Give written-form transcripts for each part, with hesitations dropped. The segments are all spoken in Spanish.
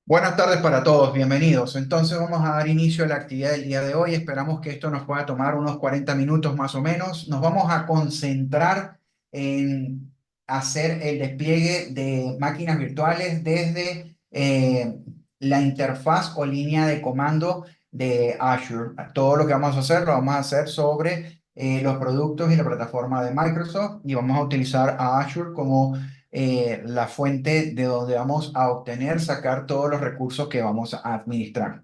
Buenas tardes para todos, bienvenidos. Entonces vamos a dar inicio a la actividad del día de hoy. Esperamos que esto nos pueda tomar unos 40 minutos más o menos. Nos vamos a concentrar en hacer el despliegue de máquinas virtuales desde la interfaz o línea de comando de Azure. Todo lo que vamos a hacer lo vamos a hacer sobre los productos y la plataforma de Microsoft y vamos a utilizar a Azure como la fuente de donde vamos a obtener, sacar todos los recursos que vamos a administrar.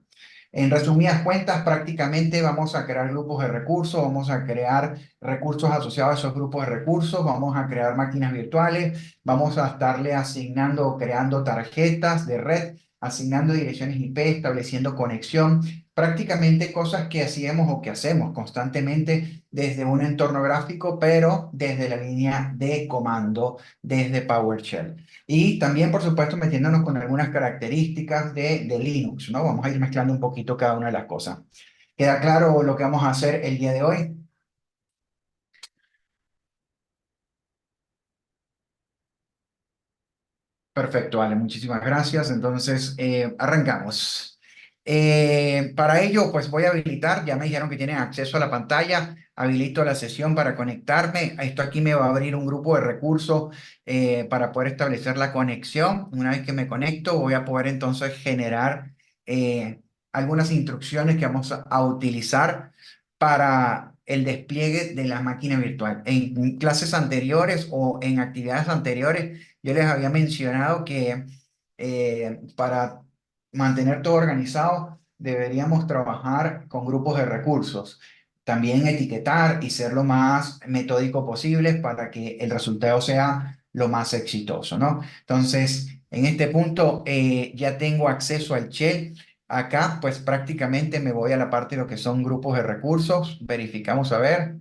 En resumidas cuentas, prácticamente vamos a crear grupos de recursos, vamos a crear recursos asociados a esos grupos de recursos, vamos a crear máquinas virtuales, vamos a estarle asignando o creando tarjetas de red, asignando direcciones IP, estableciendo conexión, prácticamente cosas que hacíamos o que hacemos constantemente desde un entorno gráfico, pero desde la línea de comando desde PowerShell. Y también, por supuesto, metiéndonos con algunas características de Linux, ¿no? Vamos a ir mezclando un poquito cada una de las cosas. ¿Queda claro lo que vamos a hacer el día de hoy? Perfecto, vale, muchísimas gracias. Entonces, arrancamos. Para ello, pues voy a habilitar, ya me dijeron que tienen acceso a la pantalla, habilito la sesión para conectarme. Esto aquí me va a abrir un grupo de recursos para poder establecer la conexión. Una vez que me conecto, voy a poder entonces generar eh, algunas instrucciones que vamos a utilizar para el despliegue de la máquina virtual. En clases anteriores o en actividades anteriores, yo les había mencionado que para mantener todo organizado deberíamos trabajar con grupos de recursos. También etiquetar y ser lo más metódico posible para que el resultado sea lo más exitoso, ¿no? Entonces, en este punto ya tengo acceso al shell. Acá, pues prácticamente me voy a la parte de lo que son grupos de recursos. Verificamos a ver.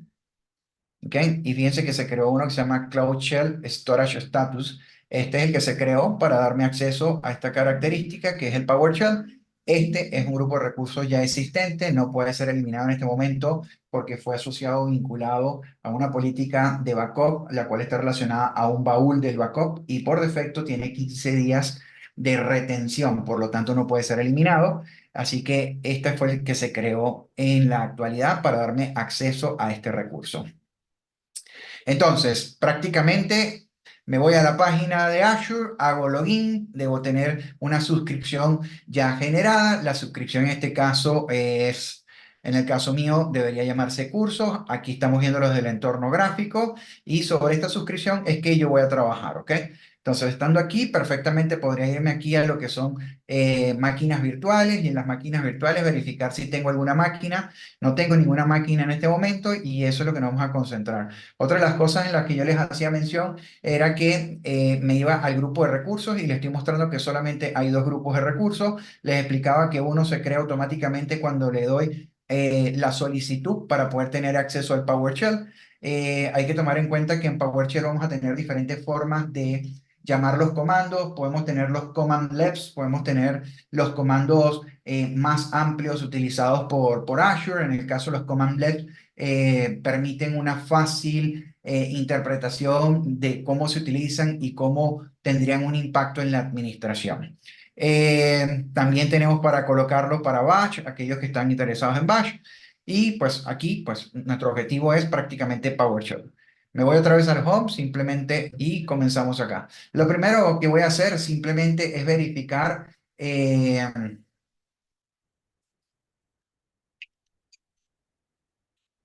¿Ok? Y fíjense que se creó uno que se llama Cloud Shell Storage Status. Este es el que se creó para darme acceso a esta característica que es el PowerShell. Este es un grupo de recursos ya existente, no puede ser eliminado en este momento porque fue asociado o vinculado a una política de backup, la cual está relacionada a un baúl del backup y por defecto tiene 15 días de retención, por lo tanto no puede ser eliminado. Así que este fue el que se creó en la actualidad para darme acceso a este recurso. Entonces, prácticamente me voy a la página de Azure, hago login, debo tener una suscripción ya generada. La suscripción en este caso es, en el caso mío, debería llamarse cursos. Aquí estamos viendo los del entorno gráfico y sobre esta suscripción es que yo voy a trabajar, ¿ok? Entonces, estando aquí, perfectamente podría irme aquí a lo que son máquinas virtuales y en las máquinas virtuales verificar si tengo alguna máquina. No tengo ninguna máquina en este momento y eso es lo que nos vamos a concentrar. Otra de las cosas en las que yo les hacía mención era que me iba al grupo de recursos y les estoy mostrando que solamente hay dos grupos de recursos. Les explicaba que uno se crea automáticamente cuando le doy la solicitud para poder tener acceso al PowerShell. Hay que tomar en cuenta que en PowerShell vamos a tener diferentes formas de llamar los comandos. Podemos tener los command labs, podemos tener los comandos más amplios utilizados por Azure. En el caso de los command labs, permiten una fácil interpretación de cómo se utilizan y cómo tendrían un impacto en la administración. También tenemos para colocarlo para Bash, aquellos que están interesados en Bash. Y pues aquí, pues nuestro objetivo es prácticamente PowerShell. Me voy otra vez al Home simplemente y comenzamos acá. Lo primero que voy a hacer simplemente es verificar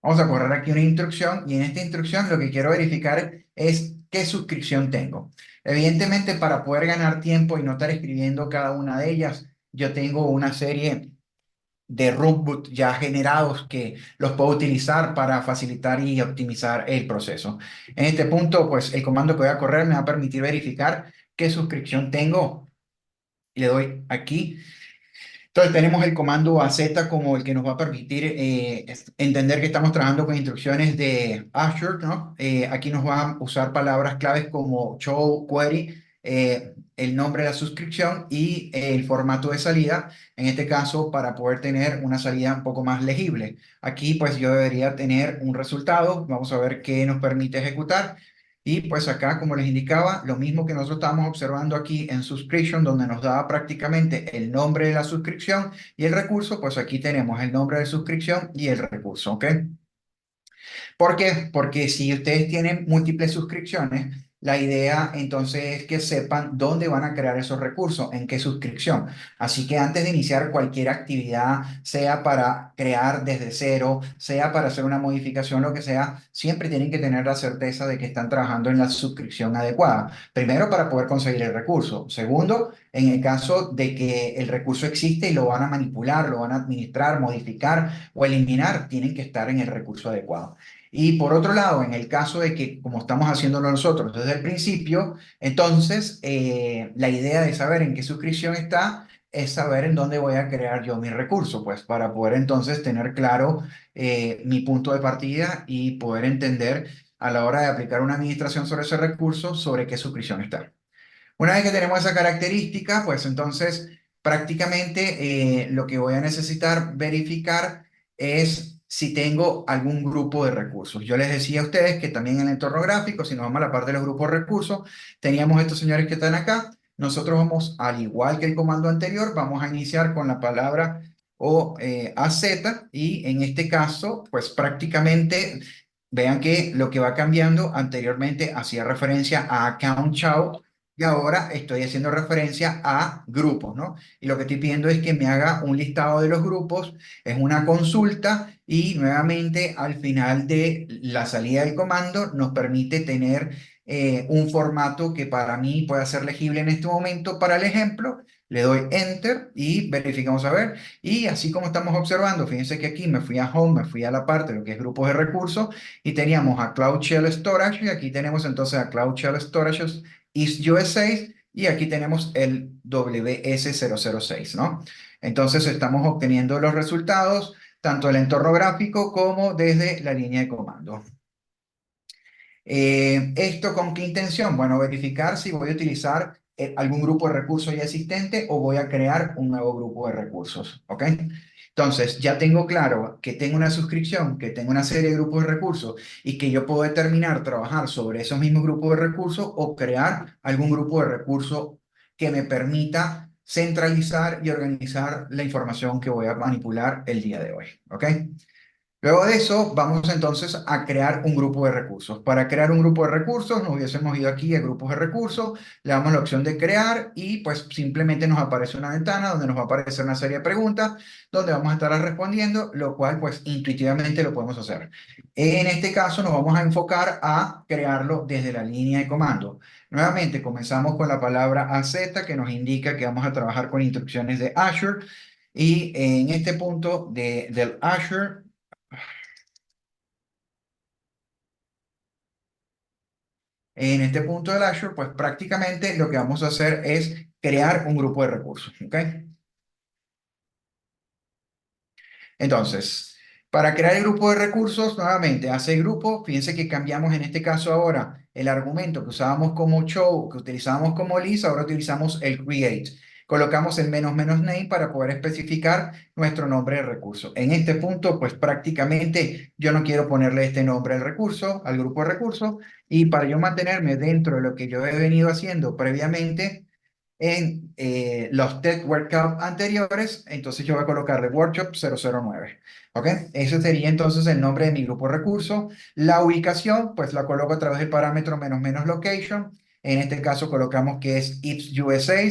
vamos a correr aquí una instrucción y en esta instrucción lo que quiero verificar es qué suscripción tengo. Evidentemente, para poder ganar tiempo y no estar escribiendo cada una de ellas, yo tengo una serie de rootboot ya generados que los puedo utilizar para facilitar y optimizar el proceso. En este punto, pues el comando que voy a correr me va a permitir verificar qué suscripción tengo. Le doy aquí. Entonces tenemos el comando AZ como el que nos va a permitir entender que estamos trabajando con instrucciones de Azure, ¿no? Aquí nos va a usar palabras claves como show query, el nombre de la suscripción y el formato de salida, en este caso para poder tener una salida un poco más legible. Aquí pues yo debería tener un resultado, vamos a ver qué nos permite ejecutar. Y pues acá, como les indicaba, lo mismo que nosotros estábamos observando aquí en Subscription, donde nos daba prácticamente el nombre de la suscripción y el recurso, pues aquí tenemos el nombre de suscripción y el recurso, ¿ok? ¿Por qué? Porque si ustedes tienen múltiples suscripciones, la idea entonces es que sepan dónde van a crear esos recursos, en qué suscripción. Así que antes de iniciar cualquier actividad, sea para crear desde cero, sea para hacer una modificación, lo que sea, siempre tienen que tener la certeza de que están trabajando en la suscripción adecuada. Primero, para poder conseguir el recurso. Segundo, en el caso de que el recurso existe y lo van a manipular, lo van a administrar, modificar o eliminar, tienen que estar en el recurso adecuado. Y por otro lado, en el caso de que, como estamos haciéndolo nosotros desde el principio, entonces la idea de saber en qué suscripción está es saber en dónde voy a crear yo mi recurso, pues para poder entonces tener claro mi punto de partida y poder entender a la hora de aplicar una administración sobre ese recurso, sobre qué suscripción está. Una vez que tenemos esa característica, pues entonces prácticamente lo que voy a necesitar verificar es si tengo algún grupo de recursos. Yo les decía a ustedes que también en el entorno gráfico, si nos vamos a la parte de los grupos de recursos, teníamos estos señores que están acá. Nosotros vamos, al igual que el comando anterior, vamos a iniciar con la palabra o AZ y en este caso, pues prácticamente vean que lo que va cambiando anteriormente hacía referencia a account chow y ahora estoy haciendo referencia a grupos, ¿no? Y lo que estoy pidiendo es que me haga un listado de los grupos, es una consulta y nuevamente al final de la salida del comando nos permite tener un formato que para mí pueda ser legible en este momento para el ejemplo. Le doy Enter y verificamos a ver. Y así como estamos observando, fíjense que aquí me fui a Home, me fui a la parte de lo que es grupos de recursos y teníamos a Cloud Shell Storage y aquí tenemos entonces a Cloud Shell Storage East USA y aquí tenemos el WS006, ¿no? Entonces estamos obteniendo los resultados tanto del entorno gráfico como desde la línea de comando. ¿Esto con qué intención? Bueno, verificar si voy a utilizar algún grupo de recursos ya existente o voy a crear un nuevo grupo de recursos, ¿ok? Entonces, ya tengo claro que tengo una suscripción, que tengo una serie de grupos de recursos y que yo puedo determinar trabajar sobre esos mismos grupos de recursos o crear algún grupo de recursos que me permita centralizar y organizar la información que voy a manipular el día de hoy, ¿ok? Luego de eso, vamos entonces a crear un grupo de recursos. Para crear un grupo de recursos, nos hubiésemos ido aquí a grupos de recursos, le damos la opción de crear y pues simplemente nos aparece una ventana donde nos va a aparecer una serie de preguntas donde vamos a estar respondiendo, lo cual pues intuitivamente lo podemos hacer. En este caso nos vamos a enfocar a crearlo desde la línea de comando. Nuevamente comenzamos con la palabra AZ que nos indica que vamos a trabajar con instrucciones de Azure y en este punto del Azure. En este punto del Azure, pues prácticamente lo que vamos a hacer es crear un grupo de recursos, ¿ok? Entonces, para crear el grupo de recursos, nuevamente, hace grupo, fíjense que cambiamos en este caso ahora el argumento que usábamos como show, que utilizábamos como list, ahora utilizamos el create. Colocamos el menos menos name para poder especificar nuestro nombre de recurso. En este punto, pues prácticamente yo no quiero ponerle este nombre al recurso, al grupo de recursos, y para yo mantenerme dentro de lo que yo he venido haciendo previamente, en los Tech Workshop anteriores, entonces yo voy a colocarle Workshop 009. ¿Ok? Ese sería entonces el nombre de mi grupo de recursos. La ubicación, pues la coloco a través del parámetro menos menos location. En este caso colocamos que es IPS USA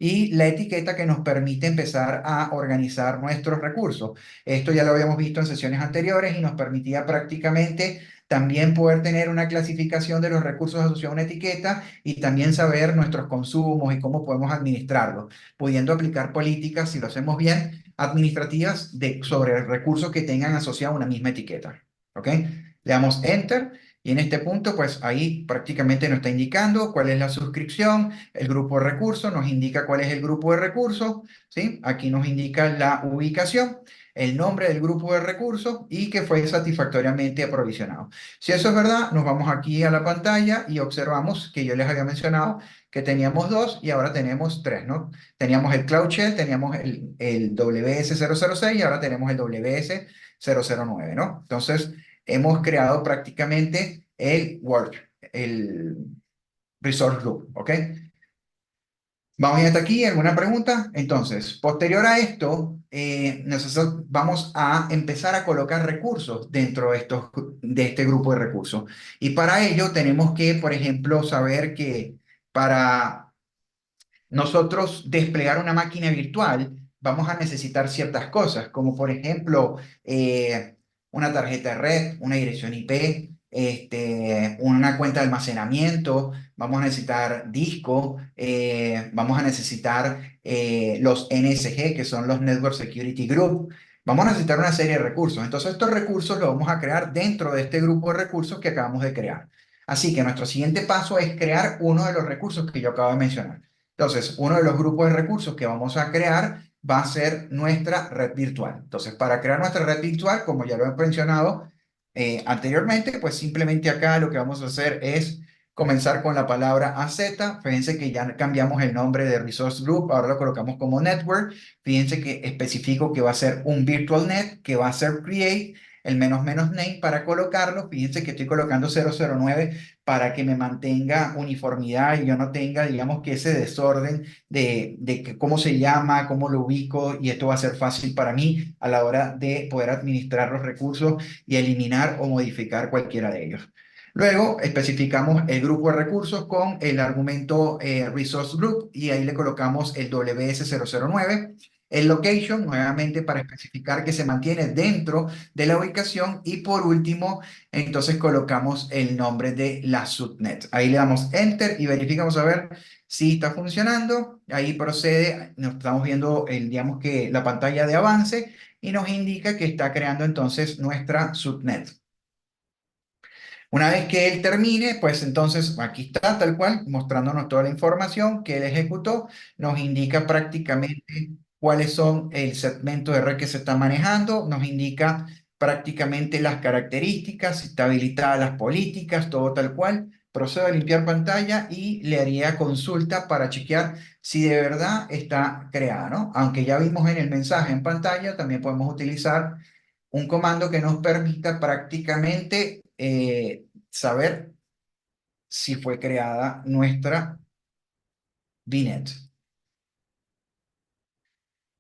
y la etiqueta que nos permite empezar a organizar nuestros recursos. Esto ya lo habíamos visto en sesiones anteriores y nos permitía prácticamente también poder tener una clasificación de los recursos asociados a una etiqueta y también saber nuestros consumos y cómo podemos administrarlos, pudiendo aplicar políticas, si lo hacemos bien, administrativas sobre recursos que tengan asociado una misma etiqueta. ¿Ok? Le damos Enter y en este punto, pues ahí prácticamente nos está indicando cuál es la suscripción, el grupo de recursos, nos indica cuál es el grupo de recursos, ¿sí? Aquí nos indica la ubicación, el nombre del grupo de recursos y que fue satisfactoriamente aprovisionado. Si eso es verdad, nos vamos aquí a la pantalla y observamos que yo les había mencionado que teníamos dos y ahora tenemos tres, ¿no? Teníamos el Cloud Shell, teníamos el WS006 y ahora tenemos el WS009, ¿no? Entonces, hemos creado prácticamente el Work. el resource group, ¿ok? Vamos hasta aquí, ¿alguna pregunta? Entonces, posterior a esto, nosotros vamos a empezar a colocar recursos dentro de este grupo de recursos. Y para ello tenemos que, por ejemplo, saber que para nosotros desplegar una máquina virtual, vamos a necesitar ciertas cosas, como por ejemplo una tarjeta de red, una dirección IP, una cuenta de almacenamiento, vamos a necesitar disco, vamos a necesitar los NSG, que son los Network Security Group. Vamos a necesitar una serie de recursos. Entonces, estos recursos los vamos a crear dentro de este grupo de recursos que acabamos de crear. Así que nuestro siguiente paso es crear uno de los recursos que yo acabo de mencionar. Entonces, uno de los grupos de recursos que vamos a crear va a ser nuestra red virtual. Entonces, para crear nuestra red virtual, como ya lo he mencionado anteriormente, pues simplemente acá lo que vamos a hacer es comenzar con la palabra AZ. Fíjense que ya cambiamos el nombre de Resource Group, ahora lo colocamos como Network. Fíjense que especifico que va a ser un Virtual Net, que va a ser Create, el menos menos name para colocarlo. Fíjense que estoy colocando 009 para que me mantenga uniformidad y yo no tenga, digamos, que ese desorden de cómo se llama, cómo lo ubico, y esto va a ser fácil para mí a la hora de poder administrar los recursos y eliminar o modificar cualquiera de ellos. Luego especificamos el grupo de recursos con el argumento Resource Group y ahí le colocamos el WS009. El location, nuevamente para especificar que se mantiene dentro de la ubicación. Y por último, entonces colocamos el nombre de la subnet. Ahí le damos Enter y verificamos a ver si está funcionando. Ahí procede, nos estamos viendo digamos que la pantalla de avance y nos indica que está creando entonces nuestra subnet. Una vez que él termine, pues entonces aquí está tal cual, mostrándonos toda la información que él ejecutó, nos indica prácticamente cuáles son el segmento de red que se está manejando, nos indica prácticamente las características, si está habilitadas las políticas, todo tal cual. Procedo a limpiar pantalla y le haría consulta para chequear si de verdad está creada, ¿no? Aunque ya vimos en el mensaje en pantalla, también podemos utilizar un comando que nos permita prácticamente saber si fue creada nuestra VNet.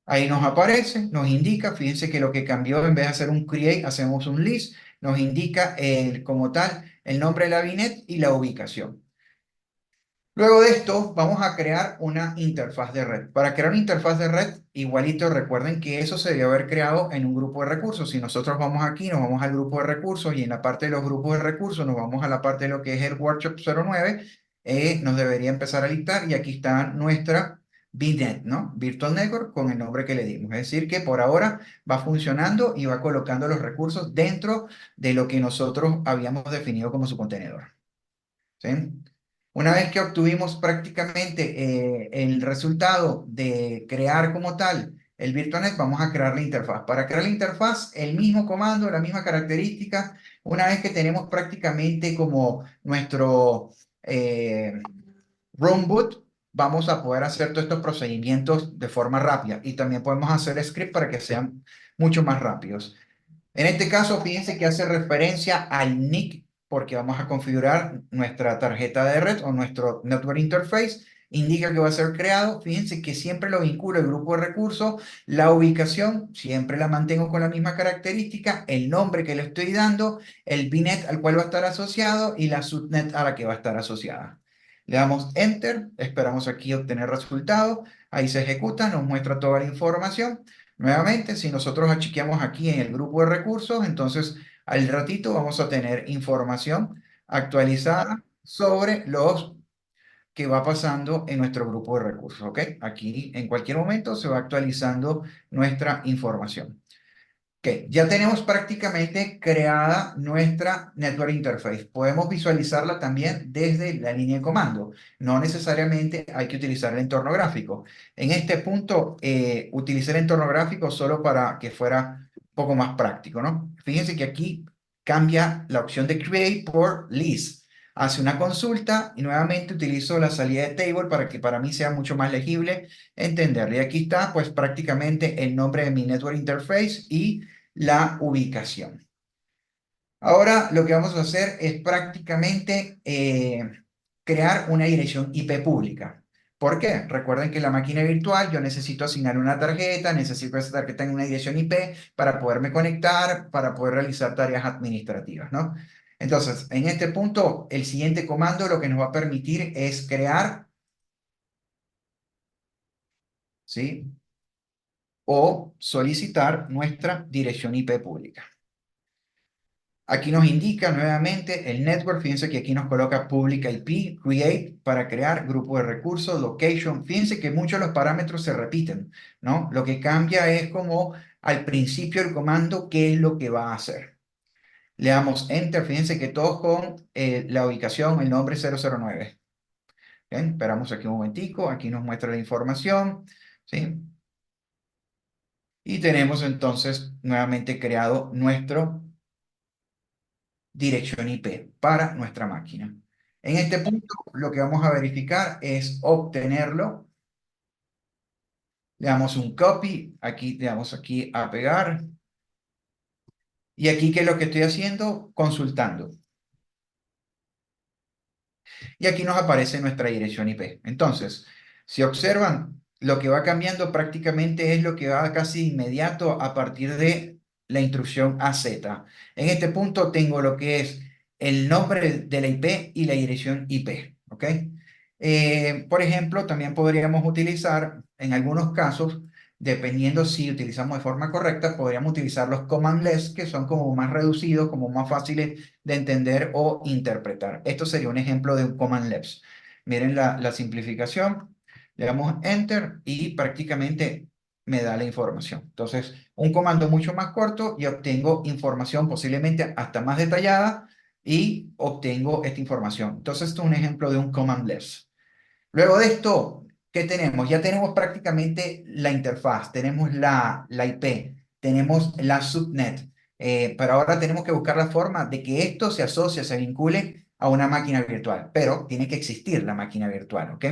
Ahí nos aparece, nos indica, fíjense que lo que cambió, en vez de hacer un create, hacemos un list, nos indica como tal el nombre de la VNet y la ubicación. Luego de esto, vamos a crear una interfaz de red. Para crear una interfaz de red, igualito, recuerden que eso se debió haber creado en un grupo de recursos. Si nosotros vamos aquí, nos vamos al grupo de recursos y en la parte de los grupos de recursos nos vamos a la parte de lo que es el Workshop 09, nos debería empezar a listar y aquí está nuestra VNet, ¿no? Virtual Network con el nombre que le dimos. Es decir, que por ahora va funcionando y va colocando los recursos dentro de lo que nosotros habíamos definido como su contenedor. ¿Sí? Una vez que obtuvimos prácticamente el resultado de crear como tal el VirtualNet, vamos a crear la interfaz. Para crear la interfaz, el mismo comando, la misma característica. Una vez que tenemos prácticamente como nuestro run boot, vamos a poder hacer todos estos procedimientos de forma rápida. Y también podemos hacer script para que sean mucho más rápidos. En este caso, fíjense que hace referencia al NIC porque vamos a configurar nuestra tarjeta de red o nuestro Network Interface. Indica que va a ser creado. Fíjense que siempre lo vinculo al grupo de recursos. La ubicación siempre la mantengo con la misma característica. El nombre que le estoy dando, el VNet al cual va a estar asociado y la subnet a la que va a estar asociada. Le damos Enter. Esperamos aquí obtener resultado. Ahí se ejecuta, nos muestra toda la información. Nuevamente, si nosotros achiqueamos aquí en el grupo de recursos, entonces al ratito vamos a tener información actualizada sobre los que va pasando en nuestro grupo de recursos, ¿ok? Aquí en cualquier momento se va actualizando nuestra información. Ok, ya tenemos prácticamente creada nuestra Network Interface. Podemos visualizarla también desde la línea de comando. No necesariamente hay que utilizar el entorno gráfico. En este punto, utilicé el entorno gráfico solo para que fuera un poco más práctico, ¿no? Fíjense que aquí cambia la opción de Create por List. Hace una consulta y nuevamente utilizo la salida de Table para que para mí sea mucho más legible entenderlo. Y aquí está, pues prácticamente el nombre de mi Network Interface y la ubicación. Ahora lo que vamos a hacer es prácticamente crear una dirección IP pública. ¿Por qué? Recuerden que en la máquina virtual yo necesito asignar una tarjeta, necesito que esa tarjeta tenga una dirección IP para poderme conectar, para poder realizar tareas administrativas, ¿no? Entonces, en este punto, el siguiente comando lo que nos va a permitir es crear, ¿sí? O solicitar nuestra dirección IP pública. Aquí nos indica nuevamente el network, fíjense que aquí nos coloca public IP, create para crear grupo de recursos, location, fíjense que muchos de los parámetros se repiten, ¿no? Lo que cambia es como al principio del comando qué es lo que va a hacer. Le damos enter, fíjense que todos con la ubicación, el nombre 009. Bien, esperamos aquí un momentico, aquí nos muestra la información, ¿sí? Y tenemos entonces nuevamente creado nuestro dirección IP para nuestra máquina. En este punto, lo que vamos a verificar es obtenerlo. Le damos un copy, aquí le damos aquí a pegar. Y aquí, ¿qué es lo que estoy haciendo? Consultando. Y aquí nos aparece nuestra dirección IP. Entonces, si observan, lo que va cambiando prácticamente es lo que va casi inmediato a partir de la instrucción AZ. En este punto tengo lo que es el nombre de la IP y la dirección IP. ¿Ok? Por ejemplo, también podríamos utilizar, en algunos casos, dependiendo si utilizamos de forma correcta, podríamos utilizar los commandless, que son como más reducidos, como más fáciles de entender o interpretar. Esto sería un ejemplo de un command less. Miren la simplificación. Le damos enter y prácticamente me da la información. Entonces, un comando mucho más corto y obtengo información posiblemente hasta más detallada y obtengo esta información. Entonces, esto es un ejemplo de un command less. Luego de esto, ¿qué tenemos? Ya tenemos prácticamente la interfaz, tenemos la IP, tenemos la subnet, pero ahora tenemos que buscar la forma de que esto se asocie, se vincule a una máquina virtual, pero tiene que existir la máquina virtual, ¿ok?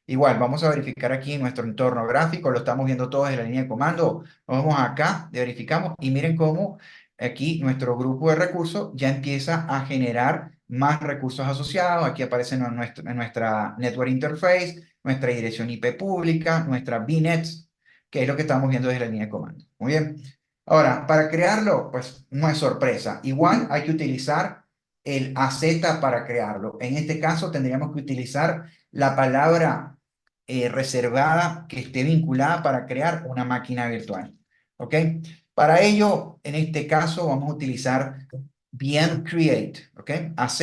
Igual, vamos a verificar aquí nuestro entorno gráfico, lo estamos viendo todos en la línea de comando, nos vamos acá, verificamos y miren cómo aquí nuestro grupo de recursos ya empieza a generar más recursos asociados. Aquí aparecen en nuestra Network Interface, nuestra dirección IP pública, nuestra VNets, que es lo que estamos viendo desde la línea de comando. Muy bien. Ahora, para crearlo, pues no es sorpresa. Igual hay que utilizar el AZ para crearlo. En este caso tendríamos que utilizar la palabra reservada que esté vinculada para crear una máquina virtual. ¿Ok? Para ello, en este caso, vamos a utilizar VM create, ¿ok? AZ,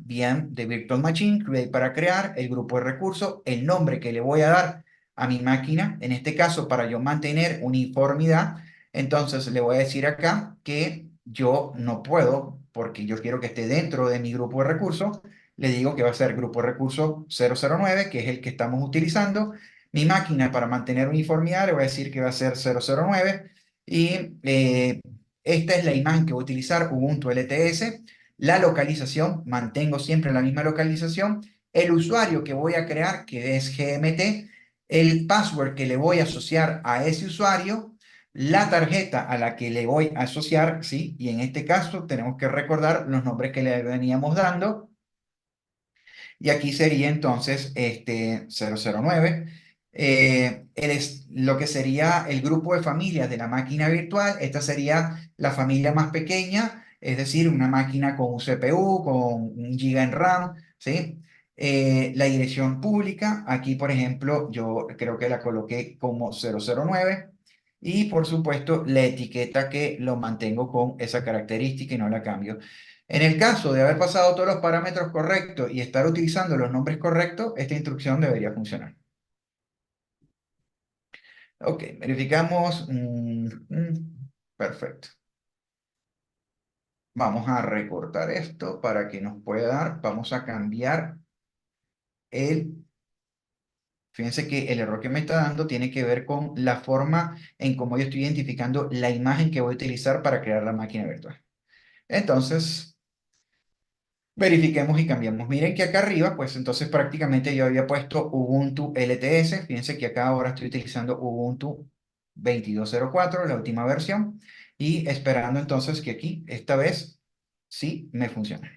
VM de Virtual Machine, create para crear el grupo de recursos, el nombre que le voy a dar a mi máquina, en este caso para yo mantener uniformidad, entonces le voy a decir acá que yo no puedo, porque yo quiero que esté dentro de mi grupo de recursos, le digo que va a ser grupo de recursos 009, que es el que estamos utilizando. Mi máquina para mantener uniformidad le voy a decir que va a ser 009 y esta es la imagen que voy a utilizar, Ubuntu LTS. La localización, mantengo siempre la misma localización. El usuario que voy a crear, que es GMT. El password que le voy a asociar a ese usuario. La tarjeta a la que le voy a asociar, ¿sí? Y en este caso tenemos que recordar los nombres que le veníamos dando. Y aquí sería entonces 009. Lo que sería el grupo de familias de la máquina virtual. Esta sería la familia más pequeña, es decir, una máquina con un CPU, con 1 GB en RAM, ¿sí? La dirección pública, aquí por ejemplo, yo creo que la coloqué como 009. Y por supuesto, la etiqueta que lo mantengo con esa característica y no la cambio. En el caso de haber pasado todos los parámetros correctos y estar utilizando los nombres correctos, esta instrucción debería funcionar. Ok, verificamos. Perfecto. Vamos a recortar esto para que nos pueda dar. Vamos a cambiar el... Fíjense que el error que me está dando tiene que ver con la forma en cómo yo estoy identificando la imagen que voy a utilizar para crear la máquina virtual. Entonces, verifiquemos y cambiamos. Miren que acá arriba, pues entonces prácticamente yo había puesto Ubuntu LTS. Fíjense que acá ahora estoy utilizando Ubuntu 22.04, la última versión. Y esperando entonces que aquí, esta vez, Sí, me funciona.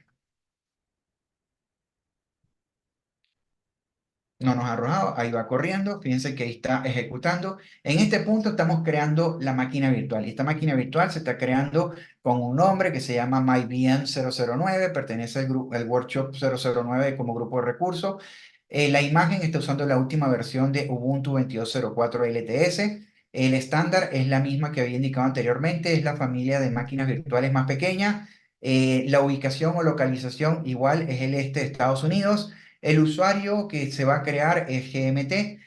No nos ha arrojado, ahí va corriendo, fíjense que ahí está ejecutando. En este punto estamos creando la máquina virtual y esta máquina virtual se está creando con un nombre que se llama MyVM 009, pertenece al Workshop 009 como grupo de recursos. La imagen está usando la última versión de Ubuntu 22.04 LTS. El estándar es la misma que había indicado anteriormente, es la familia de máquinas virtuales más pequeña. La ubicación o localización igual es el este de Estados Unidos. El usuario que se va a crear es GMT,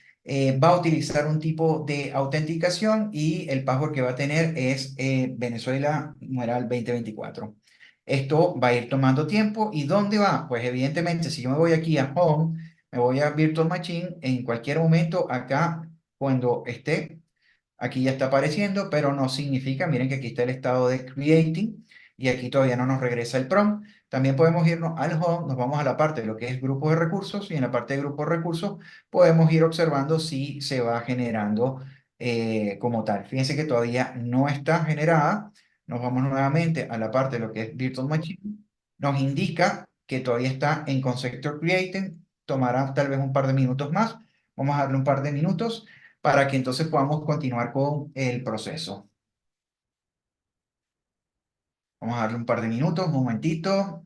va a utilizar un tipo de autenticación y el password que va a tener es Venezuela numeral 2024. Esto va a ir tomando tiempo. ¿Y dónde va? Pues evidentemente, si yo me voy aquí a Home, me voy a Virtual Machine, en cualquier momento acá, cuando esté aquí ya está apareciendo, pero no significa, miren que aquí está el estado de creating y aquí todavía no nos regresa el prompt. También podemos irnos al home, nos vamos a la parte de lo que es grupo de recursos y en la parte de grupo de recursos podemos ir observando si se va generando como tal. Fíjense que todavía no está generada. Nos vamos nuevamente a la parte de lo que es Virtual Machine. Nos indica que todavía está en Conceptor Creating. Tomará tal vez un par de minutos más. Vamos a darle un par de minutos para que entonces podamos continuar con el proceso. Vamos a darle un par de minutos, un momentito.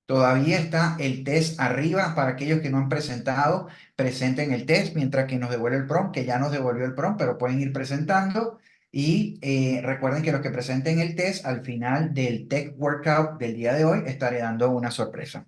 Todavía está el test arriba para aquellos que no han presentado, presenten el test mientras que nos devuelve el prompt, que ya nos devolvió el prompt, pero pueden ir presentando. Y recuerden que los que presenten el test al final del Tech Workout del día de hoy estaré dando una sorpresa.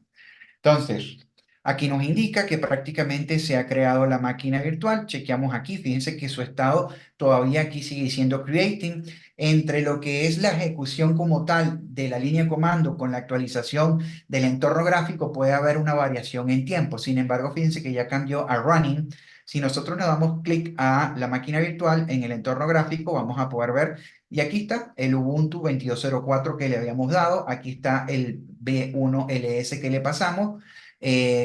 Entonces, aquí nos indica que prácticamente se ha creado la máquina virtual. Chequeamos aquí, fíjense que su estado todavía aquí sigue diciendo creating. Entre lo que es la ejecución como tal de la línea de comando con la actualización del entorno gráfico puede haber una variación en tiempo. Sin embargo, fíjense que ya cambió a running. Si nosotros le damos clic a la máquina virtual en el entorno gráfico, vamos a poder ver, y aquí está el Ubuntu 22.04 que le habíamos dado, aquí está el B1LS que le pasamos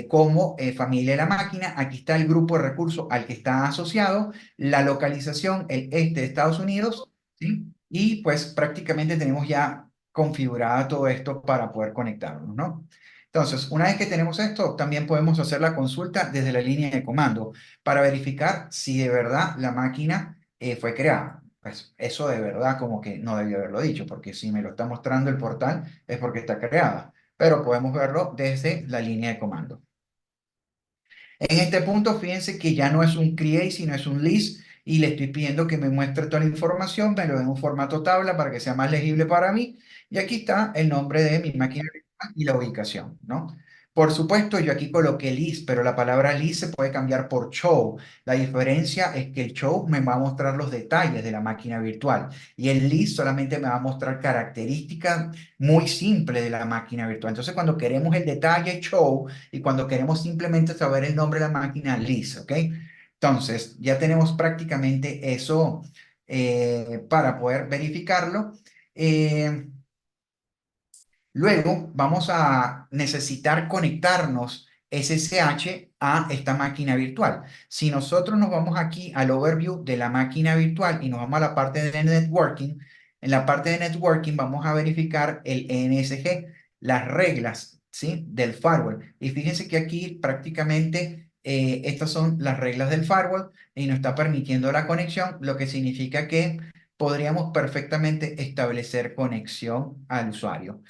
como familia de la máquina. Aquí está el grupo de recursos al que está asociado, la localización, el este de Estados Unidos, ¿sí? Y pues prácticamente tenemos ya configurada todo esto para poder conectarnos, ¿no? Entonces, una vez que tenemos esto, también podemos hacer la consulta desde la línea de comando para verificar si de verdad la máquina fue creada. Pues eso de verdad como que no debía haberlo dicho, porque si me lo está mostrando el portal es porque está creada, pero podemos verlo desde la línea de comando. En este punto, fíjense que ya no es un create, sino es un list y le estoy pidiendo que me muestre toda la información, me lo dé en un formato tabla para que sea más legible para mí. Y aquí está el nombre de mi máquina virtual y la ubicación, ¿no? Por supuesto, yo aquí coloqué list, pero la palabra list se puede cambiar por show. La diferencia es que el show me va a mostrar los detalles de la máquina virtual y el list solamente me va a mostrar características muy simples de la máquina virtual. Entonces, cuando queremos el detalle show, y cuando queremos simplemente saber el nombre de la máquina, list, ¿ok? Entonces, ya tenemos prácticamente eso para poder verificarlo. Eh, Luego vamos a necesitar conectarnos SSH a esta máquina virtual. Si nosotros nos vamos aquí al overview de la máquina virtual y nos vamos a la parte de networking, en la parte de networking vamos a verificar el NSG, las reglas, ¿sí? Del firewall. Y fíjense que aquí prácticamente estas son las reglas del firewall y nos está permitiendo la conexión, lo que significa que podríamos perfectamente establecer conexión al usuario.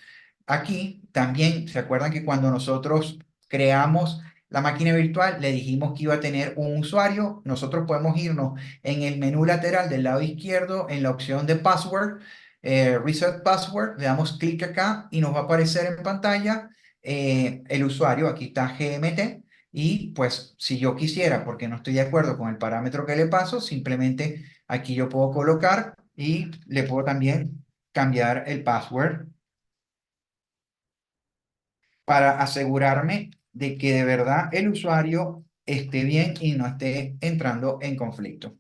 Aquí también, ¿se acuerdan que cuando nosotros creamos la máquina virtual, le dijimos que iba a tener un usuario? Nosotros podemos irnos en el menú lateral del lado izquierdo, en la opción de password, Reset Password, le damos clic acá y nos va a aparecer en pantalla el usuario, aquí está GMT, y pues si yo quisiera, porque no estoy de acuerdo con el parámetro que le paso, simplemente aquí yo puedo colocar y le puedo también cambiar el password para asegurarme de que de verdad el usuario esté bien y no esté entrando en conflicto.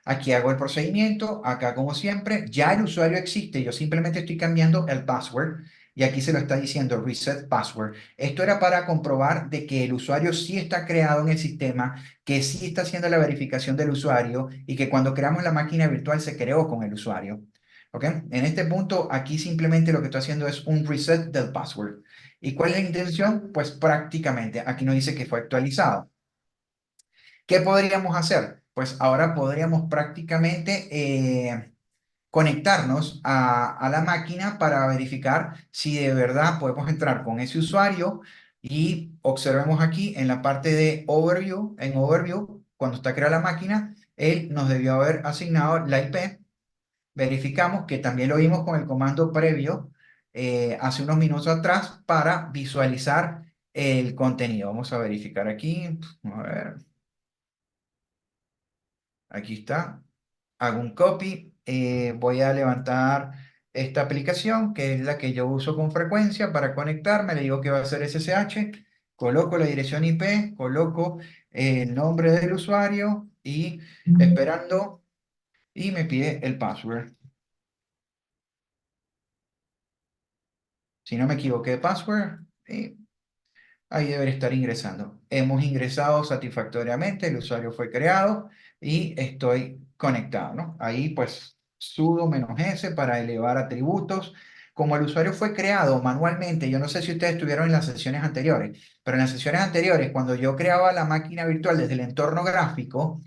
Aquí hago el procedimiento, acá como siempre, ya el usuario existe, yo simplemente estoy cambiando el password y aquí se lo está diciendo reset password. Esto era para comprobar de que el usuario sí está creado en el sistema, que sí está haciendo la verificación del usuario y que cuando creamos la máquina virtual se creó con el usuario. ¿Ok? En este punto, aquí simplemente lo que estoy haciendo es un reset del password. ¿Y cuál es la intención? Pues prácticamente, aquí nos dice que fue actualizado. ¿Qué podríamos hacer? Pues ahora podríamos prácticamente conectarnos a la máquina para verificar si de verdad podemos entrar con ese usuario y observemos aquí en la parte de Overview, en Overview, cuando está creada la máquina, él nos debió haber asignado la IP. Verificamos que también lo vimos con el comando previo hace unos minutos atrás para visualizar el contenido. Vamos a verificar aquí. A ver, aquí está. Hago un copy. Voy a levantar esta aplicación, que es la que yo uso con frecuencia para conectarme. Le digo que va a ser SSH. Coloco la dirección IP, coloco el nombre del usuario y esperando y me pide el password. Si no me equivoqué de password, ahí debería estar ingresando. Hemos ingresado satisfactoriamente, el usuario fue creado y estoy conectado, ¿no? Ahí pues sudo -s para elevar atributos. Como el usuario fue creado manualmente, yo no sé si ustedes estuvieron en las sesiones anteriores, pero en las sesiones anteriores, cuando yo creaba la máquina virtual desde el entorno gráfico,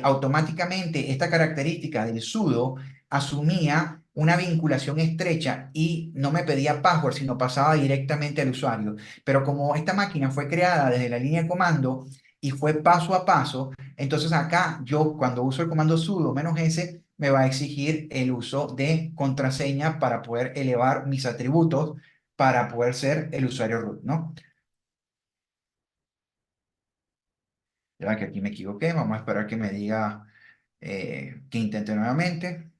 automáticamente esta característica del sudo asumía una vinculación estrecha y no me pedía password, sino pasaba directamente al usuario. Pero como esta máquina fue creada desde la línea de comando y fue paso a paso, entonces acá yo cuando uso el comando sudo -s me va a exigir el uso de contraseña para poder elevar mis atributos para poder ser el usuario root, ¿no? Ya que aquí me equivoqué, vamos a esperar que me diga que intente nuevamente.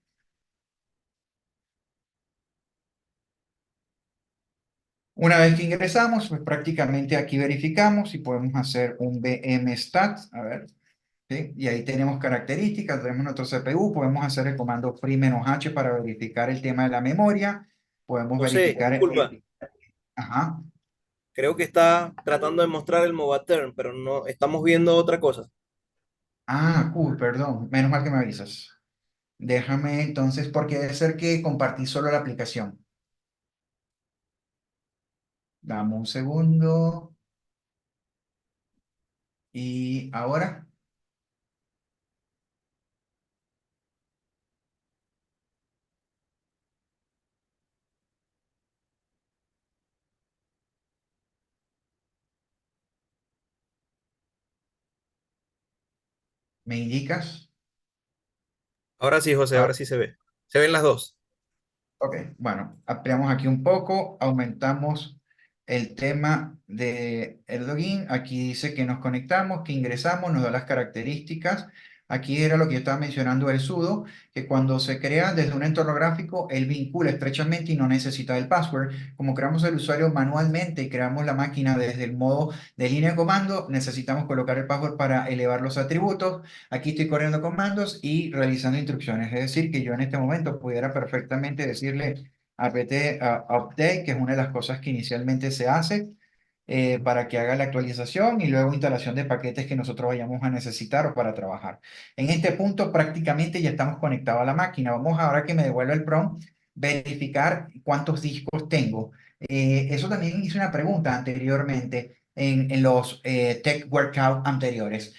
Una vez que ingresamos, pues prácticamente aquí verificamos y podemos hacer un bmstat. A ver, ¿sí? Y ahí tenemos características, tenemos nuestro CPU, podemos hacer el comando free-h para verificar el tema de la memoria, podemos José, verificar disculpa, ajá, creo que está tratando de mostrar el Movaturn, pero no estamos viendo otra cosa. cool, perdón, menos mal que me avisas. Déjame entonces, porque debe ser que compartí solo la aplicación. Dame un segundo y ahora me indicas. Ahora sí, José, ahora sí se ve. Se ven las dos. Ok, bueno, ampliamos aquí un poco, aumentamos el tema de el login. Aquí dice que nos conectamos, que ingresamos, nos da las características. Aquí era lo que yo estaba mencionando el sudo, que cuando se crea desde un entorno gráfico, él vincula estrechamente y no necesita el password. Como creamos el usuario manualmente y creamos la máquina desde el modo de línea de comando, necesitamos colocar el password para elevar los atributos. Aquí estoy corriendo comandos y realizando instrucciones. Es decir, que yo en este momento pudiera perfectamente decirle apt update, que es una de las cosas que inicialmente se hace para que haga la actualización y luego instalación de paquetes que nosotros vayamos a necesitar o para trabajar. En este punto prácticamente ya estamos conectados a la máquina. Vamos ahora que me devuelva el prompt, verificar cuántos discos tengo. Eso también hice una pregunta anteriormente en los Tech Workout anteriores.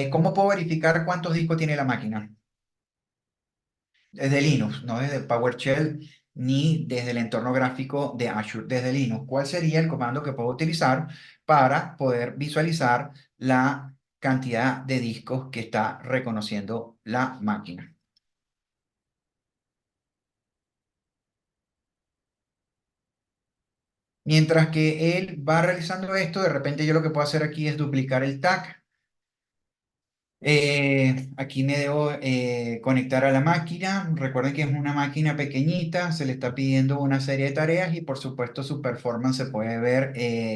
¿Cómo puedo verificar cuántos discos tiene la máquina? Desde Linux, no desde PowerShell ni desde el entorno gráfico de Azure, desde Linux. ¿Cuál sería el comando que puedo utilizar para poder visualizar la cantidad de discos que está reconociendo la máquina? Mientras que él va realizando esto, de repente yo lo que puedo hacer aquí es duplicar el tag. Aquí me debo conectar a la máquina. Recuerden que es una máquina pequeñita, se le está pidiendo una serie de tareas y por supuesto su performance se puede ver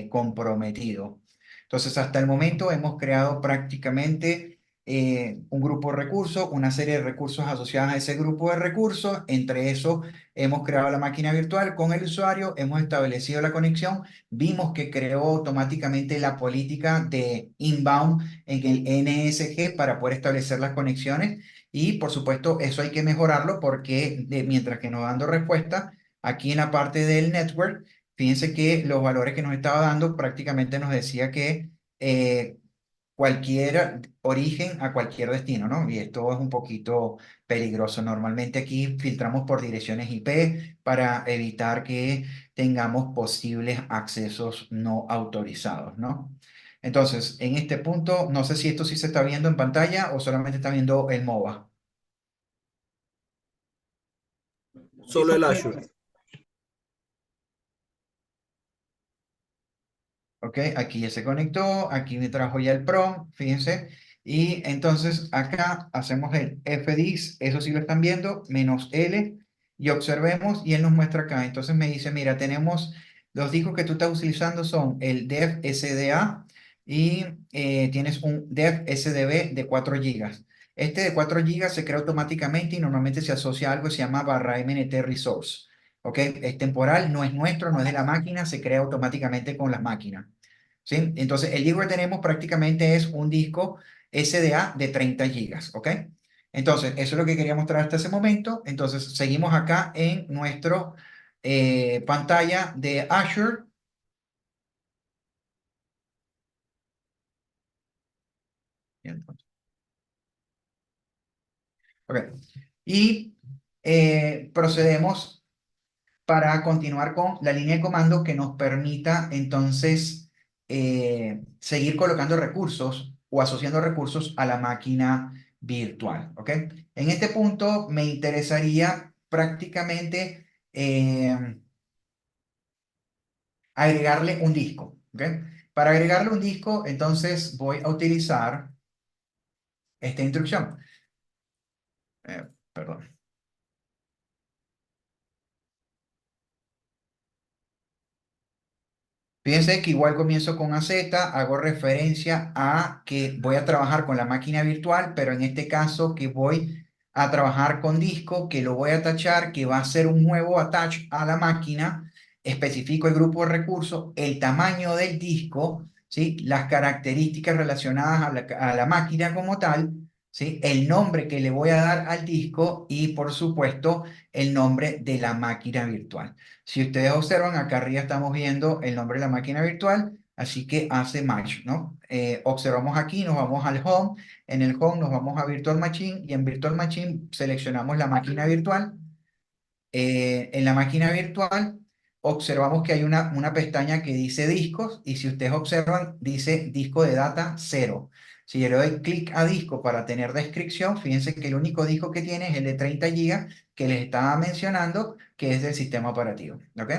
comprometido. Entonces, hasta el momento hemos creado prácticamente un grupo de recursos, una serie de recursos asociados a ese grupo de recursos. Entre eso, hemos creado la máquina virtual con el usuario, hemos establecido la conexión, vimos que creó automáticamente la política de inbound en el NSG para poder establecer las conexiones Y por supuesto, eso hay que mejorarlo porque mientras que nos va dando respuesta, aquí en la parte del network, fíjense que los valores que nos estaba dando prácticamente nos decía que cualquier origen a cualquier destino, ¿no? Y esto es un poquito peligroso. Normalmente aquí filtramos por direcciones IP para evitar que tengamos posibles accesos no autorizados, ¿no? Entonces, en este punto, no sé si esto sí se está viendo en pantalla o solamente está viendo el MOBA. Solo el Azure. Ok, aquí ya se conectó, aquí me trajo ya el PROM, fíjense. Y entonces acá hacemos el FDIS, eso sí lo están viendo, menos L, y observemos, y él nos muestra acá. Entonces me dice, mira, tenemos los discos que tú estás utilizando son el DEF SDA y tienes un DEF SDB de 4 gigas. Este de 4 gigas se crea automáticamente y normalmente se asocia a algo que se llama barra MNT Resource. ¿Ok? Es temporal, no es nuestro, no es de la máquina, se crea automáticamente con las máquinas. ¿Sí? Entonces, el disco que tenemos prácticamente es un disco SDA de 30 gigas, ¿ok? Entonces, eso es lo que quería mostrar hasta ese momento. Entonces, seguimos acá en nuestro pantalla de Azure. Ok. Y procedemos para continuar con la línea de comando que nos permita entonces seguir colocando recursos o asociando recursos a la máquina virtual, ¿ok? En este punto me interesaría prácticamente agregarle un disco, ¿ok? Para agregarle un disco, entonces voy a utilizar esta instrucción. Perdón. Fíjense que igual comienzo con AZ, hago referencia a que voy a trabajar con la máquina virtual, pero en este caso que voy a trabajar con disco, que lo voy a tachar, que va a ser un nuevo attach a la máquina, especifico el grupo de recursos, el tamaño del disco, ¿sí? Las características relacionadas a la máquina como tal, ¿sí? El nombre que le voy a dar al disco y por supuesto el nombre de la máquina virtual. Si ustedes observan, acá arriba estamos viendo el nombre de la máquina virtual, así que hace match, ¿no? Observamos aquí, nos vamos al home, en el home nos vamos a Virtual Machine y en Virtual Machine seleccionamos la máquina virtual. En la máquina virtual observamos que hay una pestaña que dice discos y si ustedes observan dice disco de data cero. Si yo le doy clic a disco para tener descripción, fíjense que el único disco que tiene es el de 30 gigas que les estaba mencionando, que es del sistema operativo. ¿Ok?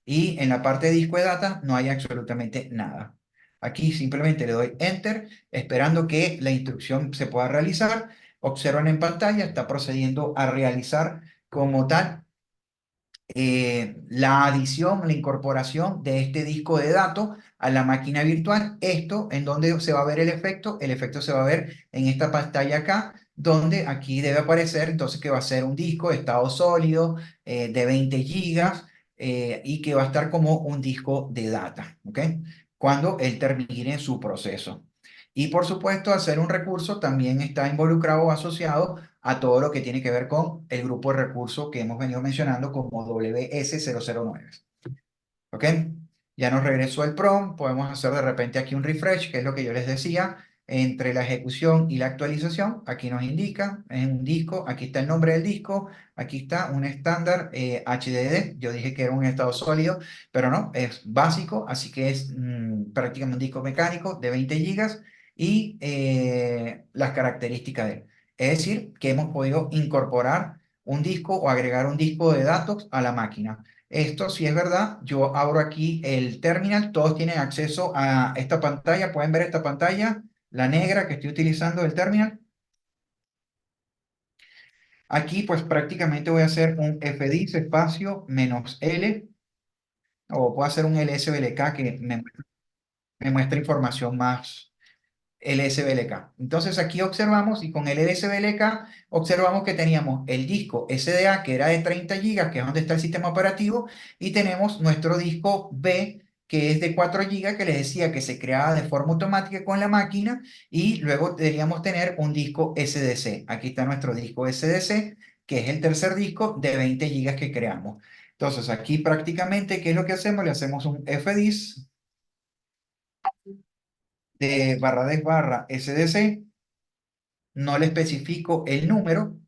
Y en la parte de disco de data no hay absolutamente nada. Aquí simplemente le doy enter, esperando que la instrucción se pueda realizar. Observan en pantalla, está procediendo a realizar como tal la adición, la incorporación de este disco de datos a la máquina virtual. Esto en donde se va a ver el efecto se va a ver en esta pantalla acá, donde aquí debe aparecer entonces que va a ser un disco de estado sólido de 20 gigas y que va a estar como un disco de data, ¿ok? Cuando él termine su proceso. Y por supuesto, hacer un recurso también está involucrado o asociado a todo lo que tiene que ver con el grupo de recursos que hemos venido mencionando como WS009. ¿Ok? Ya nos regresó el prompt, podemos hacer de repente aquí un refresh, que es lo que yo les decía, entre la ejecución y la actualización. Aquí nos indica, es un disco, aquí está el nombre del disco, aquí está un estándar HDD, yo dije que era un estado sólido, pero no, es básico, así que es prácticamente un disco mecánico de 20 gigas y las características de él. Es decir, que hemos podido incorporar un disco o agregar un disco de datos a la máquina. Esto, si es verdad, yo abro aquí el terminal, todos tienen acceso a esta pantalla, pueden ver esta pantalla, la negra que estoy utilizando del terminal. Aquí pues prácticamente voy a hacer un fdisk espacio menos L, o puedo hacer un lsblk que me muestra información más LSBLK. Entonces aquí observamos y con el LSBLK observamos que teníamos el disco SDA que era de 30 gigas, que es donde está el sistema operativo, y tenemos nuestro disco B que es de 4 GB, que les decía que se creaba de forma automática con la máquina, y luego deberíamos tener un disco SDC. Aquí está nuestro disco SDC, que es el tercer disco de 20 GB que creamos. Entonces, aquí prácticamente, ¿qué es lo que hacemos? Le hacemos un fdisk de barra des barra SDC, no le especifico el número,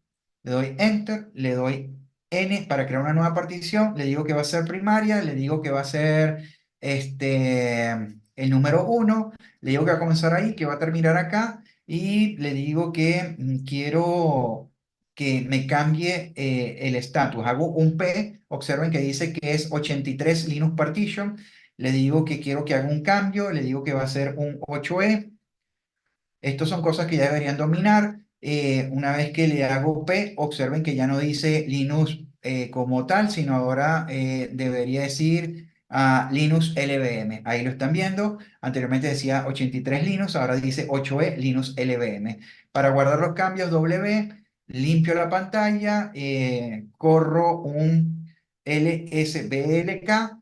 le doy Enter, le doy N para crear una nueva partición, le digo que va a ser primaria, le digo que va a ser el número 1, le digo que va a comenzar ahí, que va a terminar acá, y le digo que quiero que me cambie el estatus. Hago un P, observen que dice que es 83 Linux Partition, le digo que quiero que haga un cambio, le digo que va a ser un 8E. Estas son cosas que ya deberían dominar. Una vez que le hago P, observen que ya no dice Linux como tal, sino ahora debería decir Linux LVM. Ahí lo están viendo. Anteriormente decía 83 Linux, ahora dice 8E Linux LVM. Para guardar los cambios, W, limpio la pantalla, corro un LSBLK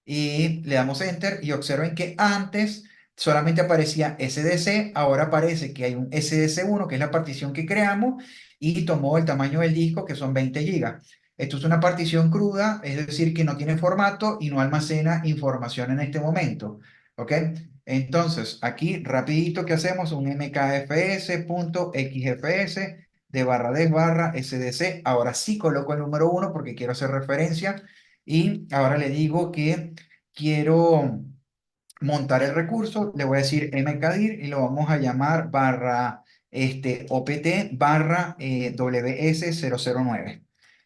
y le damos Enter y observen que antes solamente aparecía SDC, ahora parece que hay un SDC1, que es la partición que creamos, y tomó el tamaño del disco, que son 20 gigas. Esto es una partición cruda, es decir, que no tiene formato y no almacena información en este momento. ¿Ok? Entonces, aquí rapidito que hacemos un mkfs.xfs de barra des barra SDC. Ahora sí coloco el número 1 porque quiero hacer referencia. Y ahora le digo que quiero montar el recurso, le voy a decir mkdir y lo vamos a llamar barra opt barra ws009.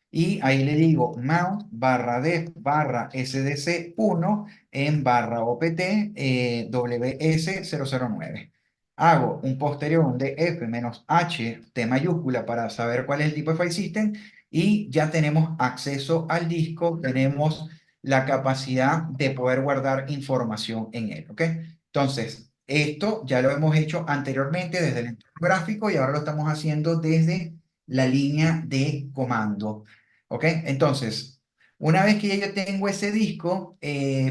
Y ahí le digo mount barra def barra sdc1 en barra opt ws009. Hago un posterior, un df menos h t mayúscula para saber cuál es el tipo de file system, y ya tenemos acceso al disco, tenemos la capacidad de poder guardar información en él, ¿ok? Entonces, esto ya lo hemos hecho anteriormente desde el entorno gráfico y ahora lo estamos haciendo desde la línea de comando, ¿ok? Entonces, una vez que ya yo tengo ese disco,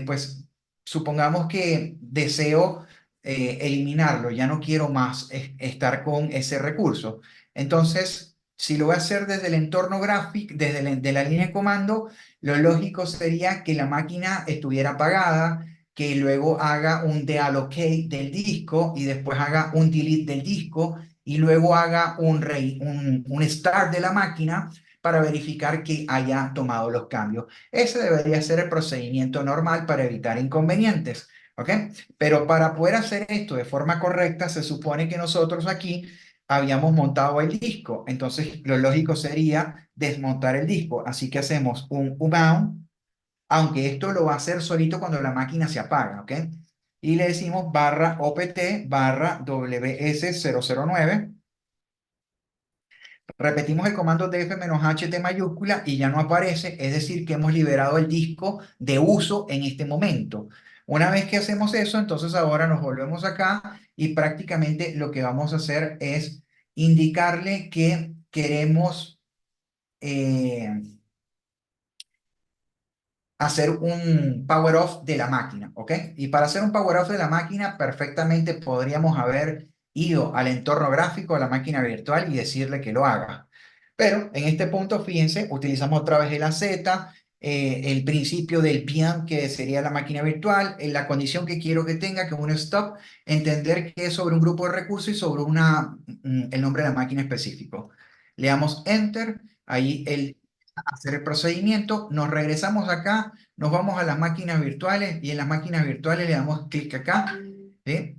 pues supongamos que deseo eliminarlo, ya no quiero más estar con ese recurso. Entonces, si lo voy a hacer desde el entorno gráfico, desde de la línea de comando, lo lógico sería que la máquina estuviera apagada, que luego haga un deallocate del disco y después haga un delete del disco y luego haga un start de la máquina para verificar que haya tomado los cambios. Ese debería ser el procedimiento normal para evitar inconvenientes, ¿ok? Pero para poder hacer esto de forma correcta, se supone que nosotros aquí habíamos montado el disco. Entonces, lo lógico sería desmontar el disco. Así que hacemos un unbound, aunque esto lo va a hacer solito cuando la máquina se apaga, ¿ok? Y le decimos barra opt barra ws009. Repetimos el comando df-ht mayúscula y ya no aparece, es decir, que hemos liberado el disco de uso en este momento. Una vez que hacemos eso, entonces ahora nos volvemos acá y prácticamente lo que vamos a hacer es indicarle que queremos eh, hacer un power off de la máquina, ¿ok? Y para hacer un power off de la máquina, perfectamente podríamos haber ido al entorno gráfico de la máquina virtual y decirle que lo haga. Pero en este punto, fíjense, utilizamos otra vez el AZ, el principio del PIAM, que sería la máquina virtual, en la condición que quiero que tenga, que es un stop, entender que es sobre un grupo de recursos y sobre el nombre de la máquina específico. Le damos Enter, ahí el hacer el procedimiento, nos regresamos acá, nos vamos a las máquinas virtuales y en las máquinas virtuales le damos clic acá, ¿sí?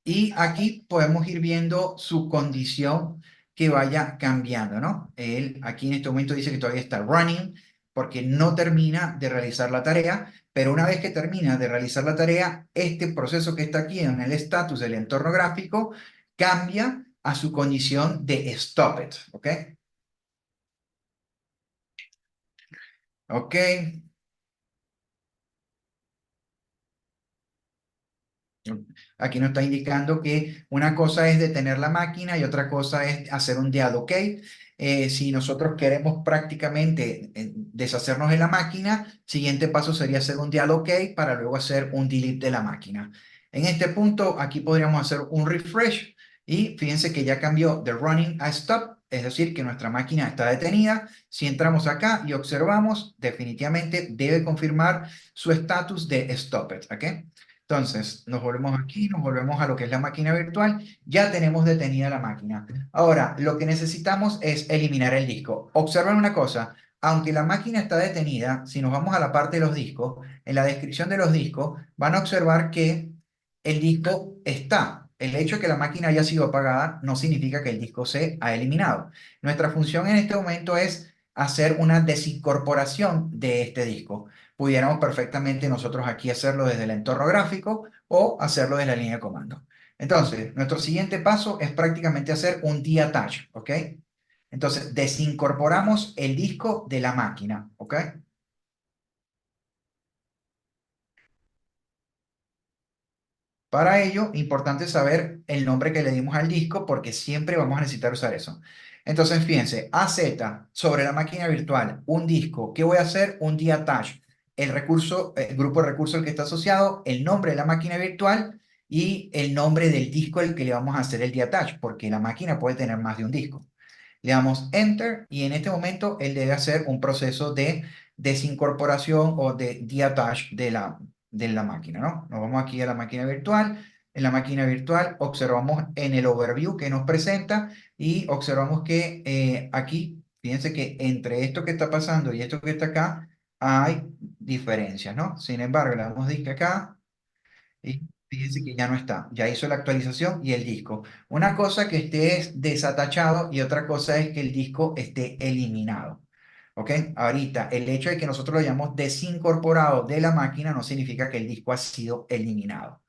Y aquí podemos ir viendo su condición que vaya cambiando, ¿no? Él aquí en este momento dice que todavía está running porque no termina de realizar la tarea, pero una vez que termina de realizar la tarea, este proceso que está aquí en el status del entorno gráfico cambia a su condición de stop it, ¿ok? Ok, Aquí nos está indicando que una cosa es detener la máquina y otra cosa es hacer un dead OK. Si nosotros queremos prácticamente deshacernos de la máquina, siguiente paso sería hacer un dead OK para luego hacer un delete de la máquina. En este punto, aquí podríamos hacer un refresh y fíjense que ya cambió de running a stop, es decir, que nuestra máquina está detenida. Si entramos acá y observamos, definitivamente debe confirmar su estatus de stopped, ¿ok? Entonces, nos volvemos aquí, nos volvemos a lo que es la máquina virtual, ya tenemos detenida la máquina. Ahora, lo que necesitamos es eliminar el disco. Observen una cosa, aunque la máquina está detenida, si nos vamos a la parte de los discos, en la descripción de los discos, van a observar que el disco está. El hecho de que la máquina haya sido apagada no significa que el disco se ha eliminado. Nuestra función en este momento es hacer una desincorporación de este disco. Pudiéramos perfectamente nosotros aquí hacerlo desde el entorno gráfico o hacerlo desde la línea de comando. Entonces, nuestro siguiente paso es prácticamente hacer un detach, ¿ok? Entonces, desincorporamos el disco de la máquina, ¿ok? Para ello, importante saber el nombre que le dimos al disco porque siempre vamos a necesitar usar eso. Entonces, fíjense, AZ sobre la máquina virtual, un disco. ¿Qué voy a hacer? Un detach. El recurso, el grupo de recursos al que está asociado, el nombre de la máquina virtual y el nombre del disco al que le vamos a hacer el detach, porque la máquina puede tener más de un disco. Le damos Enter y en este momento él debe hacer un proceso de desincorporación o de detach de la máquina, ¿no? Nos vamos aquí a la máquina virtual. En la máquina virtual observamos en el overview que nos presenta y observamos que aquí, fíjense que entre esto que está pasando y esto que está acá hay diferencias, ¿no? Sin embargo, le damos clic acá y fíjense que ya no está, ya hizo la actualización y el disco. Una cosa que esté es desatachado y otra cosa es que el disco esté eliminado. ¿Ok? Ahorita, el hecho de que nosotros lo hayamos desincorporado de la máquina no significa que el disco ha sido eliminado.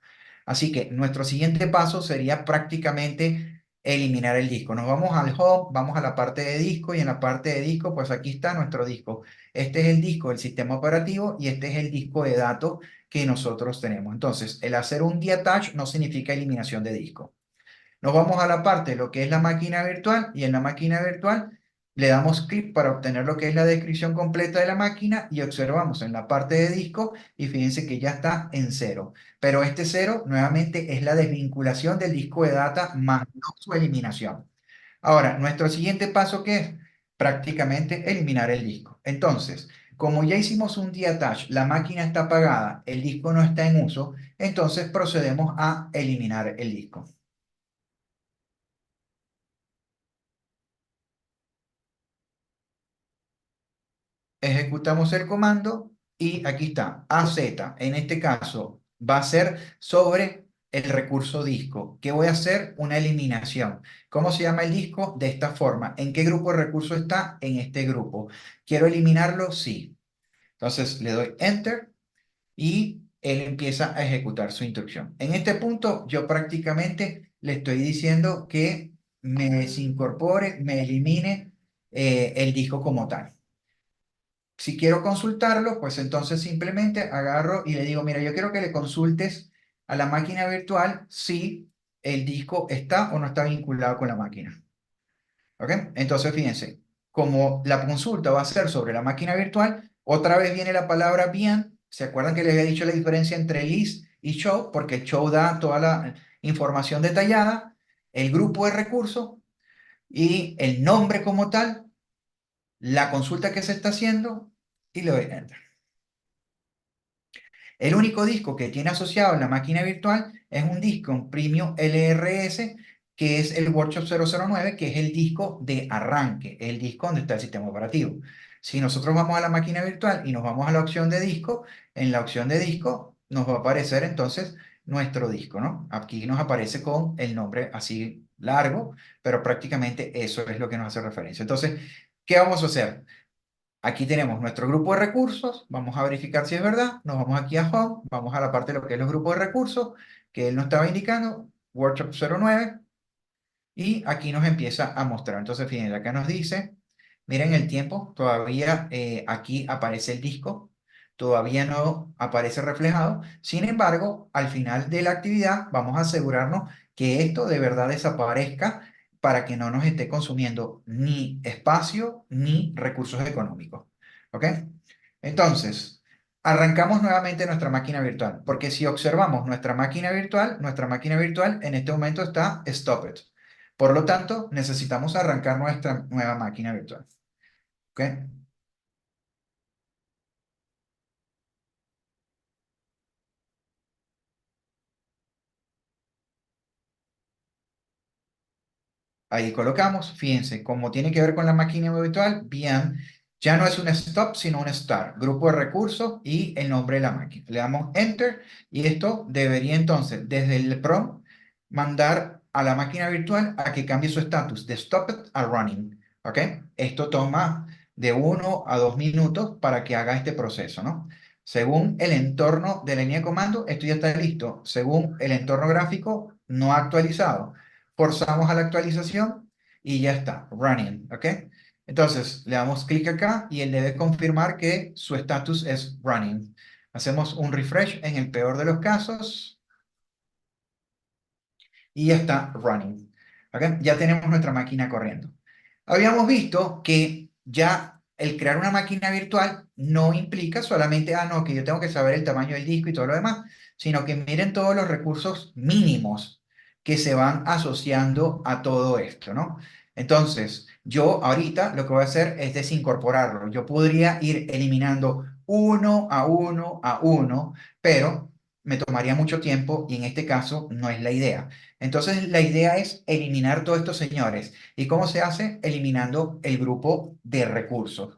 Así que nuestro siguiente paso sería prácticamente eliminar el disco. Nos vamos al home, vamos a la parte de disco y en la parte de disco, pues aquí está nuestro disco. Este es el disco del sistema operativo y este es el disco de datos que nosotros tenemos. Entonces, el hacer un detach no significa eliminación de disco. Nos vamos a la parte de lo que es la máquina virtual y en la máquina virtual le damos clic para obtener lo que es la descripción completa de la máquina y observamos en la parte de disco y fíjense que ya está en cero. Pero este cero nuevamente es la desvinculación del disco de data más no su eliminación. Ahora, nuestro siguiente paso que es prácticamente eliminar el disco. Entonces, como ya hicimos un detach, la máquina está apagada, el disco no está en uso, entonces procedemos a eliminar el disco. Ejecutamos el comando y aquí está, AZ. En este caso va a ser sobre el recurso disco. ¿Qué voy a hacer? Una eliminación. ¿Cómo se llama el disco? De esta forma. ¿En qué grupo de recursos está? En este grupo. ¿Quiero eliminarlo? Sí. Entonces le doy Enter y él empieza a ejecutar su instrucción. En este punto yo prácticamente le estoy diciendo que me desincorpore, me elimine el disco como tal. Si quiero consultarlo, pues entonces simplemente agarro y le digo, mira, yo quiero que le consultes a la máquina virtual si el disco está o no está vinculado con la máquina. ¿Ok? Entonces, fíjense, como la consulta va a ser sobre la máquina virtual, otra vez viene la palabra bien. ¿Se acuerdan que les había dicho la diferencia entre list y show? Porque el show da toda la información detallada, el grupo de recursos y el nombre como tal, la consulta que se está haciendo y le doy enter. El único disco que tiene asociado en la máquina virtual es un disco, un Premium LRS, que es el Workshop 009, que es el disco de arranque, el disco donde está el sistema operativo. Si nosotros vamos a la máquina virtual y nos vamos a la opción de disco, en la opción de disco nos va a aparecer entonces nuestro disco, ¿no? Aquí nos aparece con el nombre así largo, pero prácticamente eso es lo que nos hace referencia. Entonces, ¿qué vamos a hacer? Aquí tenemos nuestro grupo de recursos, vamos a verificar si es verdad, nos vamos aquí a Home, vamos a la parte de lo que es los grupos de recursos, que él nos estaba indicando, Workshop 09, y aquí nos empieza a mostrar. Entonces, fíjense, acá nos dice, miren el tiempo, todavía aquí aparece el disco, todavía no aparece reflejado. Sin embargo, al final de la actividad vamos a asegurarnos que esto de verdad desaparezca para que no nos esté consumiendo ni espacio ni recursos económicos. ¿Ok? Entonces, arrancamos nuevamente nuestra máquina virtual, porque si observamos nuestra máquina virtual en este momento está stopped. Por lo tanto, necesitamos arrancar nuestra nueva máquina virtual. ¿Ok? Ahí colocamos, fíjense, como tiene que ver con la máquina virtual, bien, ya no es un stop, sino un start, grupo de recursos y el nombre de la máquina. Le damos enter y esto debería entonces, desde el prompt, mandar a la máquina virtual a que cambie su estatus de stopped a running. ¿Ok? Esto toma de 1 a 2 minutos para que haga este proceso, ¿no? Según el entorno de la línea de comando, esto ya está listo. Según el entorno gráfico, no actualizado, forzamos a la actualización y ya está, running, ¿ok? Entonces, le damos clic acá y él debe confirmar que su estatus es running. Hacemos un refresh en el peor de los casos y ya está running, ¿ok? Ya tenemos nuestra máquina corriendo. Habíamos visto que ya el crear una máquina virtual no implica solamente, no, que yo tengo que saber el tamaño del disco y todo lo demás, sino que miren todos los recursos mínimos que se van asociando a todo esto, ¿no? Entonces, yo ahorita lo que voy a hacer es desincorporarlo. Yo podría ir eliminando uno a uno a uno, pero me tomaría mucho tiempo y en este caso no es la idea. Entonces, la idea es eliminar todos estos señores. ¿Y cómo se hace? Eliminando el grupo de recursos.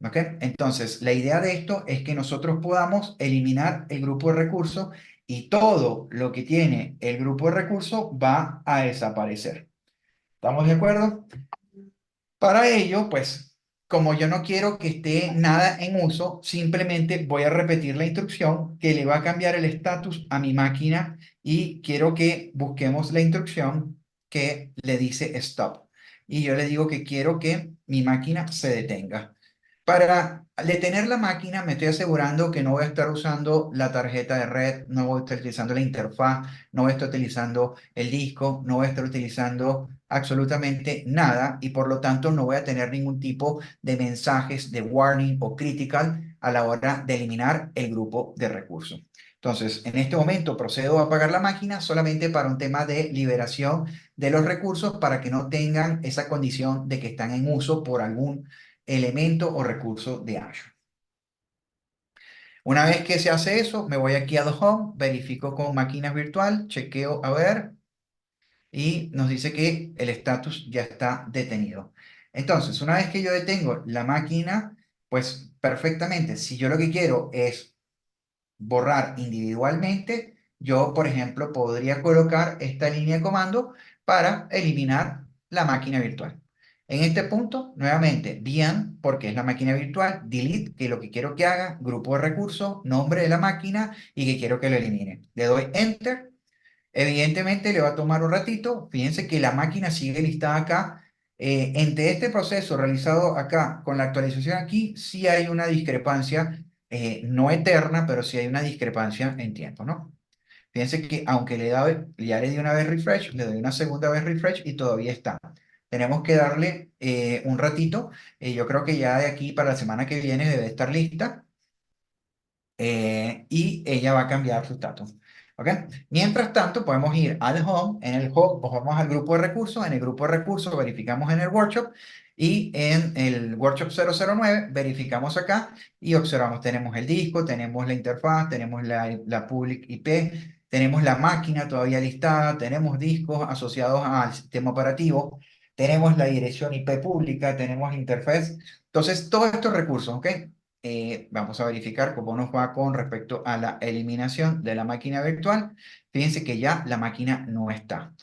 ¿Ok? Entonces, la idea de esto es que nosotros podamos eliminar el grupo de recursos y todo lo que tiene el grupo de recursos va a desaparecer. ¿Estamos de acuerdo? Para ello, pues, como yo no quiero que esté nada en uso, simplemente voy a repetir la instrucción que le va a cambiar el estatus a mi máquina y quiero que busquemos la instrucción que le dice stop. Y yo le digo que quiero que mi máquina se detenga. Para detener la máquina, me estoy asegurando que no voy a estar usando la tarjeta de red, no voy a estar utilizando la interfaz, no voy a estar utilizando el disco, no voy a estar utilizando absolutamente nada y por lo tanto no voy a tener ningún tipo de mensajes de warning o critical a la hora de eliminar el grupo de recursos. Entonces, en este momento procedo a apagar la máquina solamente para un tema de liberación de los recursos para que no tengan esa condición de que están en uso por algún elemento o recurso de Azure. Una vez que se hace eso, me voy aquí a The Home, verifico con máquinas virtual, chequeo a ver y nos dice que el estatus ya está detenido. Entonces, una vez que yo detengo la máquina, pues perfectamente, si yo lo que quiero es borrar individualmente, yo, por ejemplo, podría colocar esta línea de comando para eliminar la máquina virtual. En este punto, nuevamente, bien, porque es la máquina virtual, delete, que lo que quiero que haga, grupo de recursos, nombre de la máquina y que quiero que lo elimine. Le doy enter. Evidentemente le va a tomar un ratito. Fíjense que la máquina sigue listada acá. Entre este proceso realizado acá con la actualización aquí, sí hay una discrepancia, no eterna, pero sí hay una discrepancia en tiempo, ¿no? Fíjense que aunque ya le di una vez refresh, le doy una segunda vez refresh y todavía está. Tenemos que darle un ratito. Yo creo que ya de aquí para la semana que viene debe estar lista y ella va a cambiar su estatus. ¿Ok? Mientras tanto, podemos ir al home, en el home, vamos al grupo de recursos, en el grupo de recursos verificamos en el workshop y en el workshop 009 verificamos acá y observamos, tenemos el disco, tenemos la interfaz, tenemos la public IP, tenemos la máquina todavía listada, tenemos discos asociados al sistema operativo, tenemos la dirección IP pública, tenemos la interfaz. Entonces, todos estos recursos, ¿ok? Vamos a verificar cómo nos va con respecto a la eliminación de la máquina virtual. Fíjense que ya la máquina no está.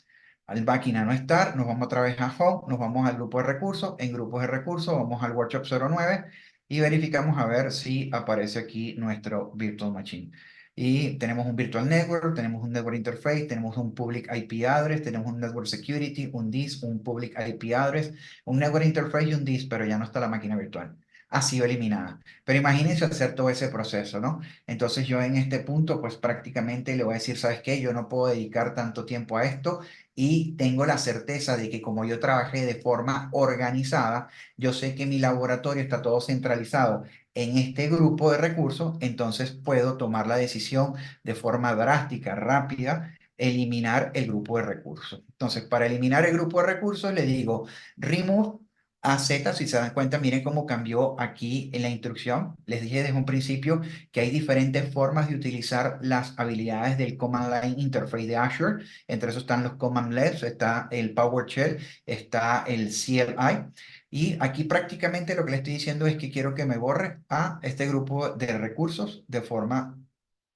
Al máquina no estar, nos vamos otra vez a Home, nos vamos al grupo de recursos. En grupos de recursos vamos al Workshop 09 y verificamos a ver si aparece aquí nuestro Virtual Machine. Y tenemos un Virtual Network, tenemos un Network Interface, tenemos un Public IP Address, tenemos un Network Security, un DIS, un Public IP Address, un Network Interface y un DIS, pero ya no está la máquina virtual. ha sido eliminada. Pero imagínense hacer todo ese proceso, ¿no? Entonces yo en este punto, pues prácticamente le voy a decir, ¿sabes qué? Yo no puedo dedicar tanto tiempo a esto y tengo la certeza de que como yo trabajé de forma organizada, yo sé que mi laboratorio está todo centralizado en este grupo de recursos, entonces puedo tomar la decisión de forma drástica, rápida, eliminar el grupo de recursos. Entonces, para eliminar el grupo de recursos, le digo remove a Z. Si se dan cuenta, miren cómo cambió aquí en la instrucción. Les dije desde un principio que hay diferentes formas de utilizar las habilidades del Command Line Interface de Azure. Entre esos están los Command Labs, está el PowerShell, está el CLI. Y aquí prácticamente lo que le estoy diciendo es que quiero que me borre a este grupo de recursos de forma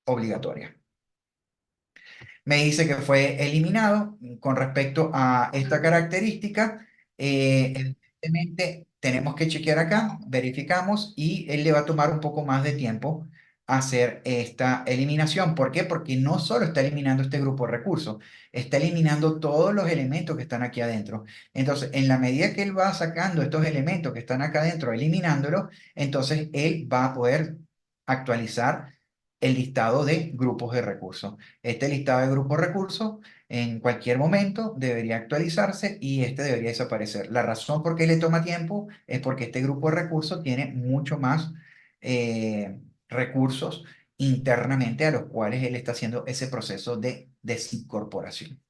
obligatoria. Me dice que fue eliminado con respecto a esta característica. Evidentemente, tenemos que chequear acá, verificamos y él le va a tomar un poco más de tiempo hacer esta eliminación. ¿Por qué? Porque no solo está eliminando este grupo de recursos, está eliminando todos los elementos que están aquí adentro. Entonces, en la medida que él va sacando estos elementos que están acá adentro, eliminándolos, entonces él va a poder actualizar el listado de grupos de recursos. Este listado de grupos de recursos en cualquier momento debería actualizarse y este debería desaparecer. La razón por qué le toma tiempo es porque este grupo de recursos tiene mucho más recursos internamente a los cuales él está haciendo ese proceso de desincorporación.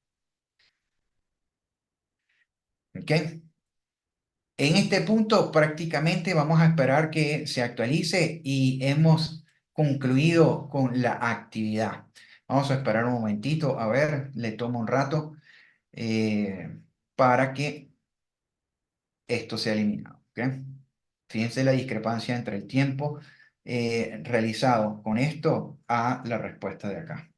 ¿Ok? En este punto prácticamente vamos a esperar que se actualice y hemos concluido con la actividad. Vamos a esperar un momentito, a ver, le tomo un rato para que esto sea eliminado. ¿Ok? Fíjense la discrepancia entre el tiempo realizado con esto a la respuesta de acá.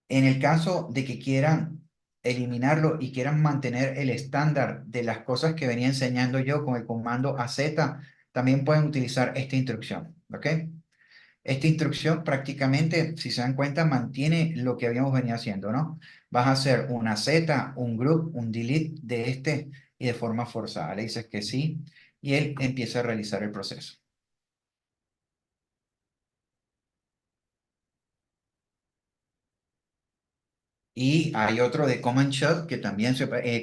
En el caso de que quieran eliminarlo y quieran mantener el estándar de las cosas que venía enseñando yo con el comando AZ, también pueden utilizar esta instrucción, ¿ok? Esta instrucción prácticamente, si se dan cuenta, mantiene lo que habíamos venido haciendo, ¿no? Vas a hacer una Z, un group, un delete de este y de forma forzada. Le dices que sí y él empieza a realizar el proceso. Y hay otro de Command Shell que también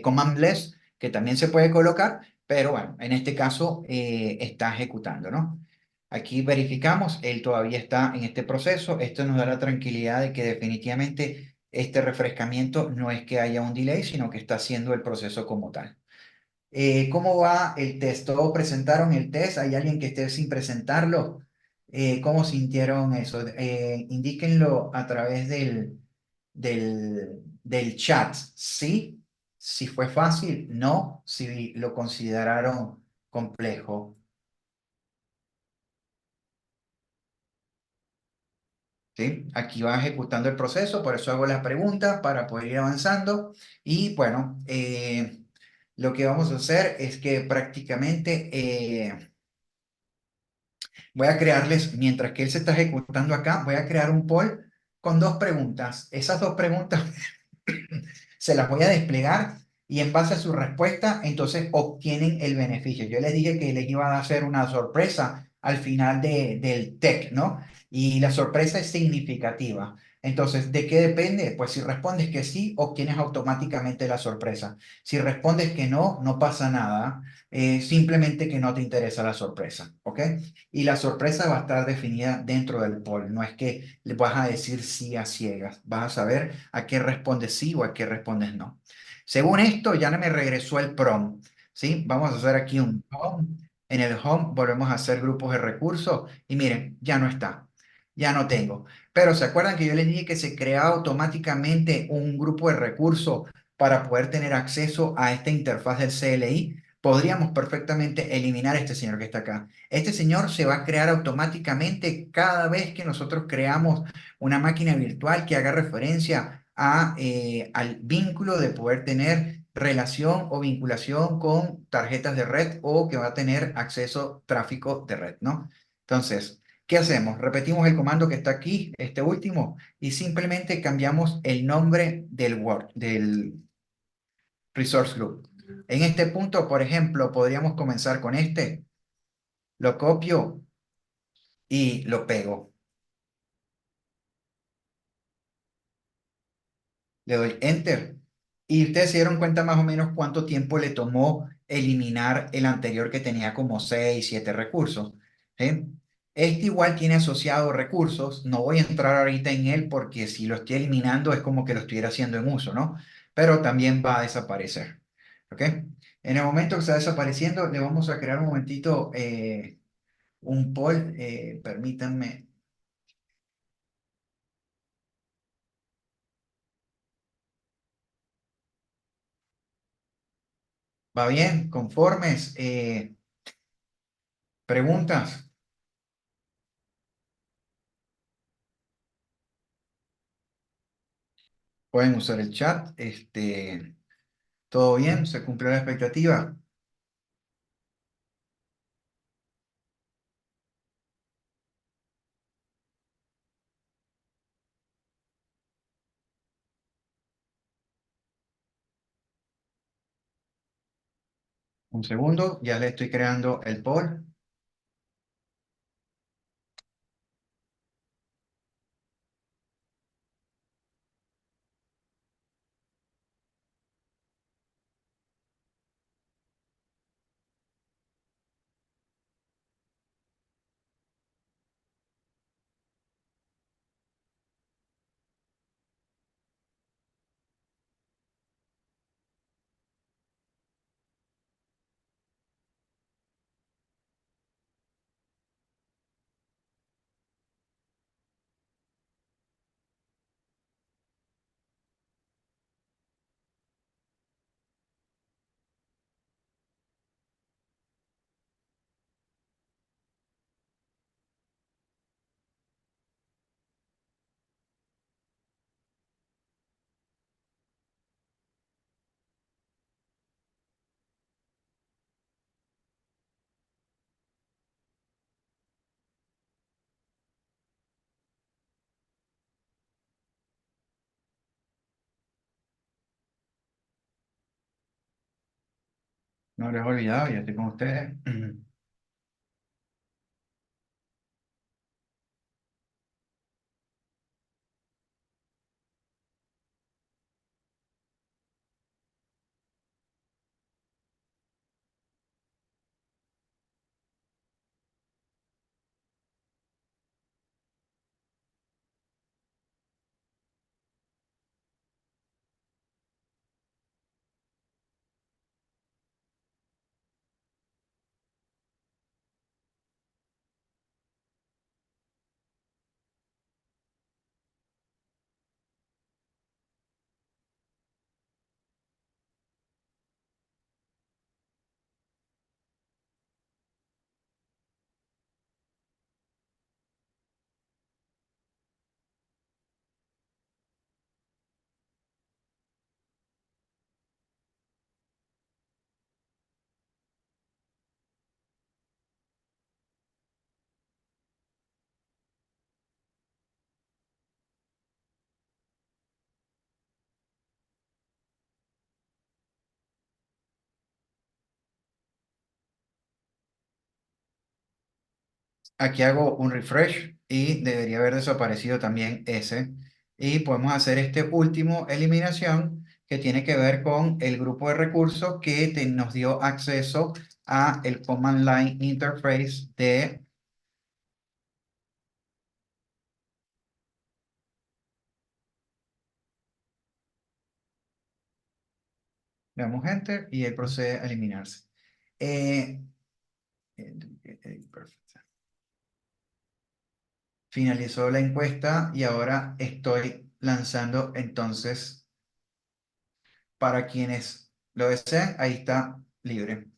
Commandless que también se puede colocar, pero bueno, en este caso está ejecutando, ¿no? Aquí verificamos, él todavía está en este proceso. Esto nos da la tranquilidad de que definitivamente este refrescamiento no es que haya un delay, sino que está haciendo el proceso como tal. ¿Cómo va el test? ¿Todos presentaron el test? ¿Hay alguien que esté sin presentarlo? ¿Cómo sintieron eso? Indíquenlo a través del chat. ¿Sí? Si fue fácil, no, si lo consideraron complejo. ¿Sí? Aquí va ejecutando el proceso, por eso hago las preguntas para poder ir avanzando. Y bueno, lo que vamos a hacer es que prácticamente voy a crearles, mientras que él se está ejecutando acá, voy a crear un poll con dos preguntas. Esas dos preguntas se las voy a desplegar y en base a su respuesta, entonces obtienen el beneficio. Yo les dije que les iba a hacer una sorpresa al final del TEC, ¿no? Y la sorpresa es significativa. Entonces, ¿de qué depende? Pues si respondes que sí, obtienes automáticamente la sorpresa. Si respondes que no, no pasa nada. Simplemente que no te interesa la sorpresa, ¿ok? Y la sorpresa va a estar definida dentro del poll. No es que le vas a decir sí a ciegas. Vas a saber a qué respondes sí o a qué respondes no. Según esto, ya no me regresó el prompt, ¿sí? Vamos a hacer aquí un home. En el home volvemos a hacer grupos de recursos y miren, ya no está. Ya no tengo. Pero ¿se acuerdan que yo les dije que se crea automáticamente un grupo de recursos para poder tener acceso a esta interfaz del CLI? Podríamos perfectamente eliminar a este señor que está acá. Este señor se va a crear automáticamente cada vez que nosotros creamos una máquina virtual que haga referencia al vínculo de poder tener relación o vinculación con tarjetas de red o que va a tener acceso tráfico de red, ¿no? Entonces, ¿qué hacemos? Repetimos el comando que está aquí, este último, y simplemente cambiamos el nombre del Resource Group. En este punto, por ejemplo, podríamos comenzar con este. Lo copio y lo pego. Le doy Enter. Y ustedes se dieron cuenta más o menos cuánto tiempo le tomó eliminar el anterior que tenía como 6 7 recursos. ¿Sí? Este igual tiene asociados recursos. No voy a entrar ahorita en él porque si lo estoy eliminando es como que lo estuviera haciendo en uso, ¿no? Pero también va a desaparecer. ¿Ok? En el momento que está desapareciendo, le vamos a crear un momentito un poll. Permítanme. ¿Va bien? ¿Conformes? ¿Preguntas? Pueden usar el chat. ¿Todo bien? ¿Se cumplió la expectativa? Un segundo, ya le estoy creando el poll. No les he olvidado, ya estoy con ustedes. Aquí hago un refresh y debería haber desaparecido también ese. Y podemos hacer este último eliminación que tiene que ver con el grupo de recursos que nos dio acceso a el Command Line Interface de, damos Enter y él procede a eliminarse. Eh, perfecto. Finalizó la encuesta y ahora estoy lanzando entonces para quienes lo deseen, ahí está libre.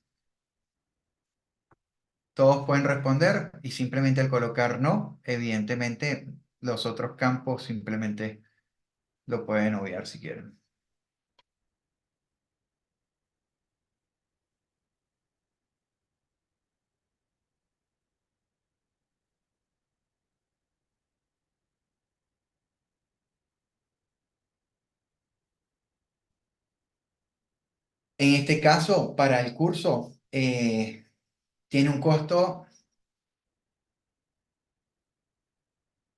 Todos pueden responder y simplemente al colocar no, evidentemente los otros campos simplemente lo pueden obviar si quieren. En este caso, para el curso, tiene un costo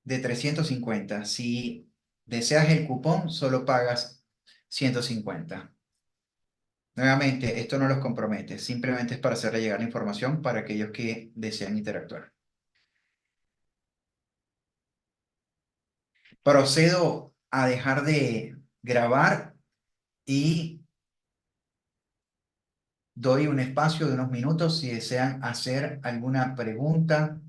de 350. Si deseas el cupón, solo pagas 150. Nuevamente, esto no los compromete, simplemente es para hacerle llegar la información para aquellos que desean interactuar. Procedo a dejar de grabar y doy un espacio de unos minutos si desean hacer alguna pregunta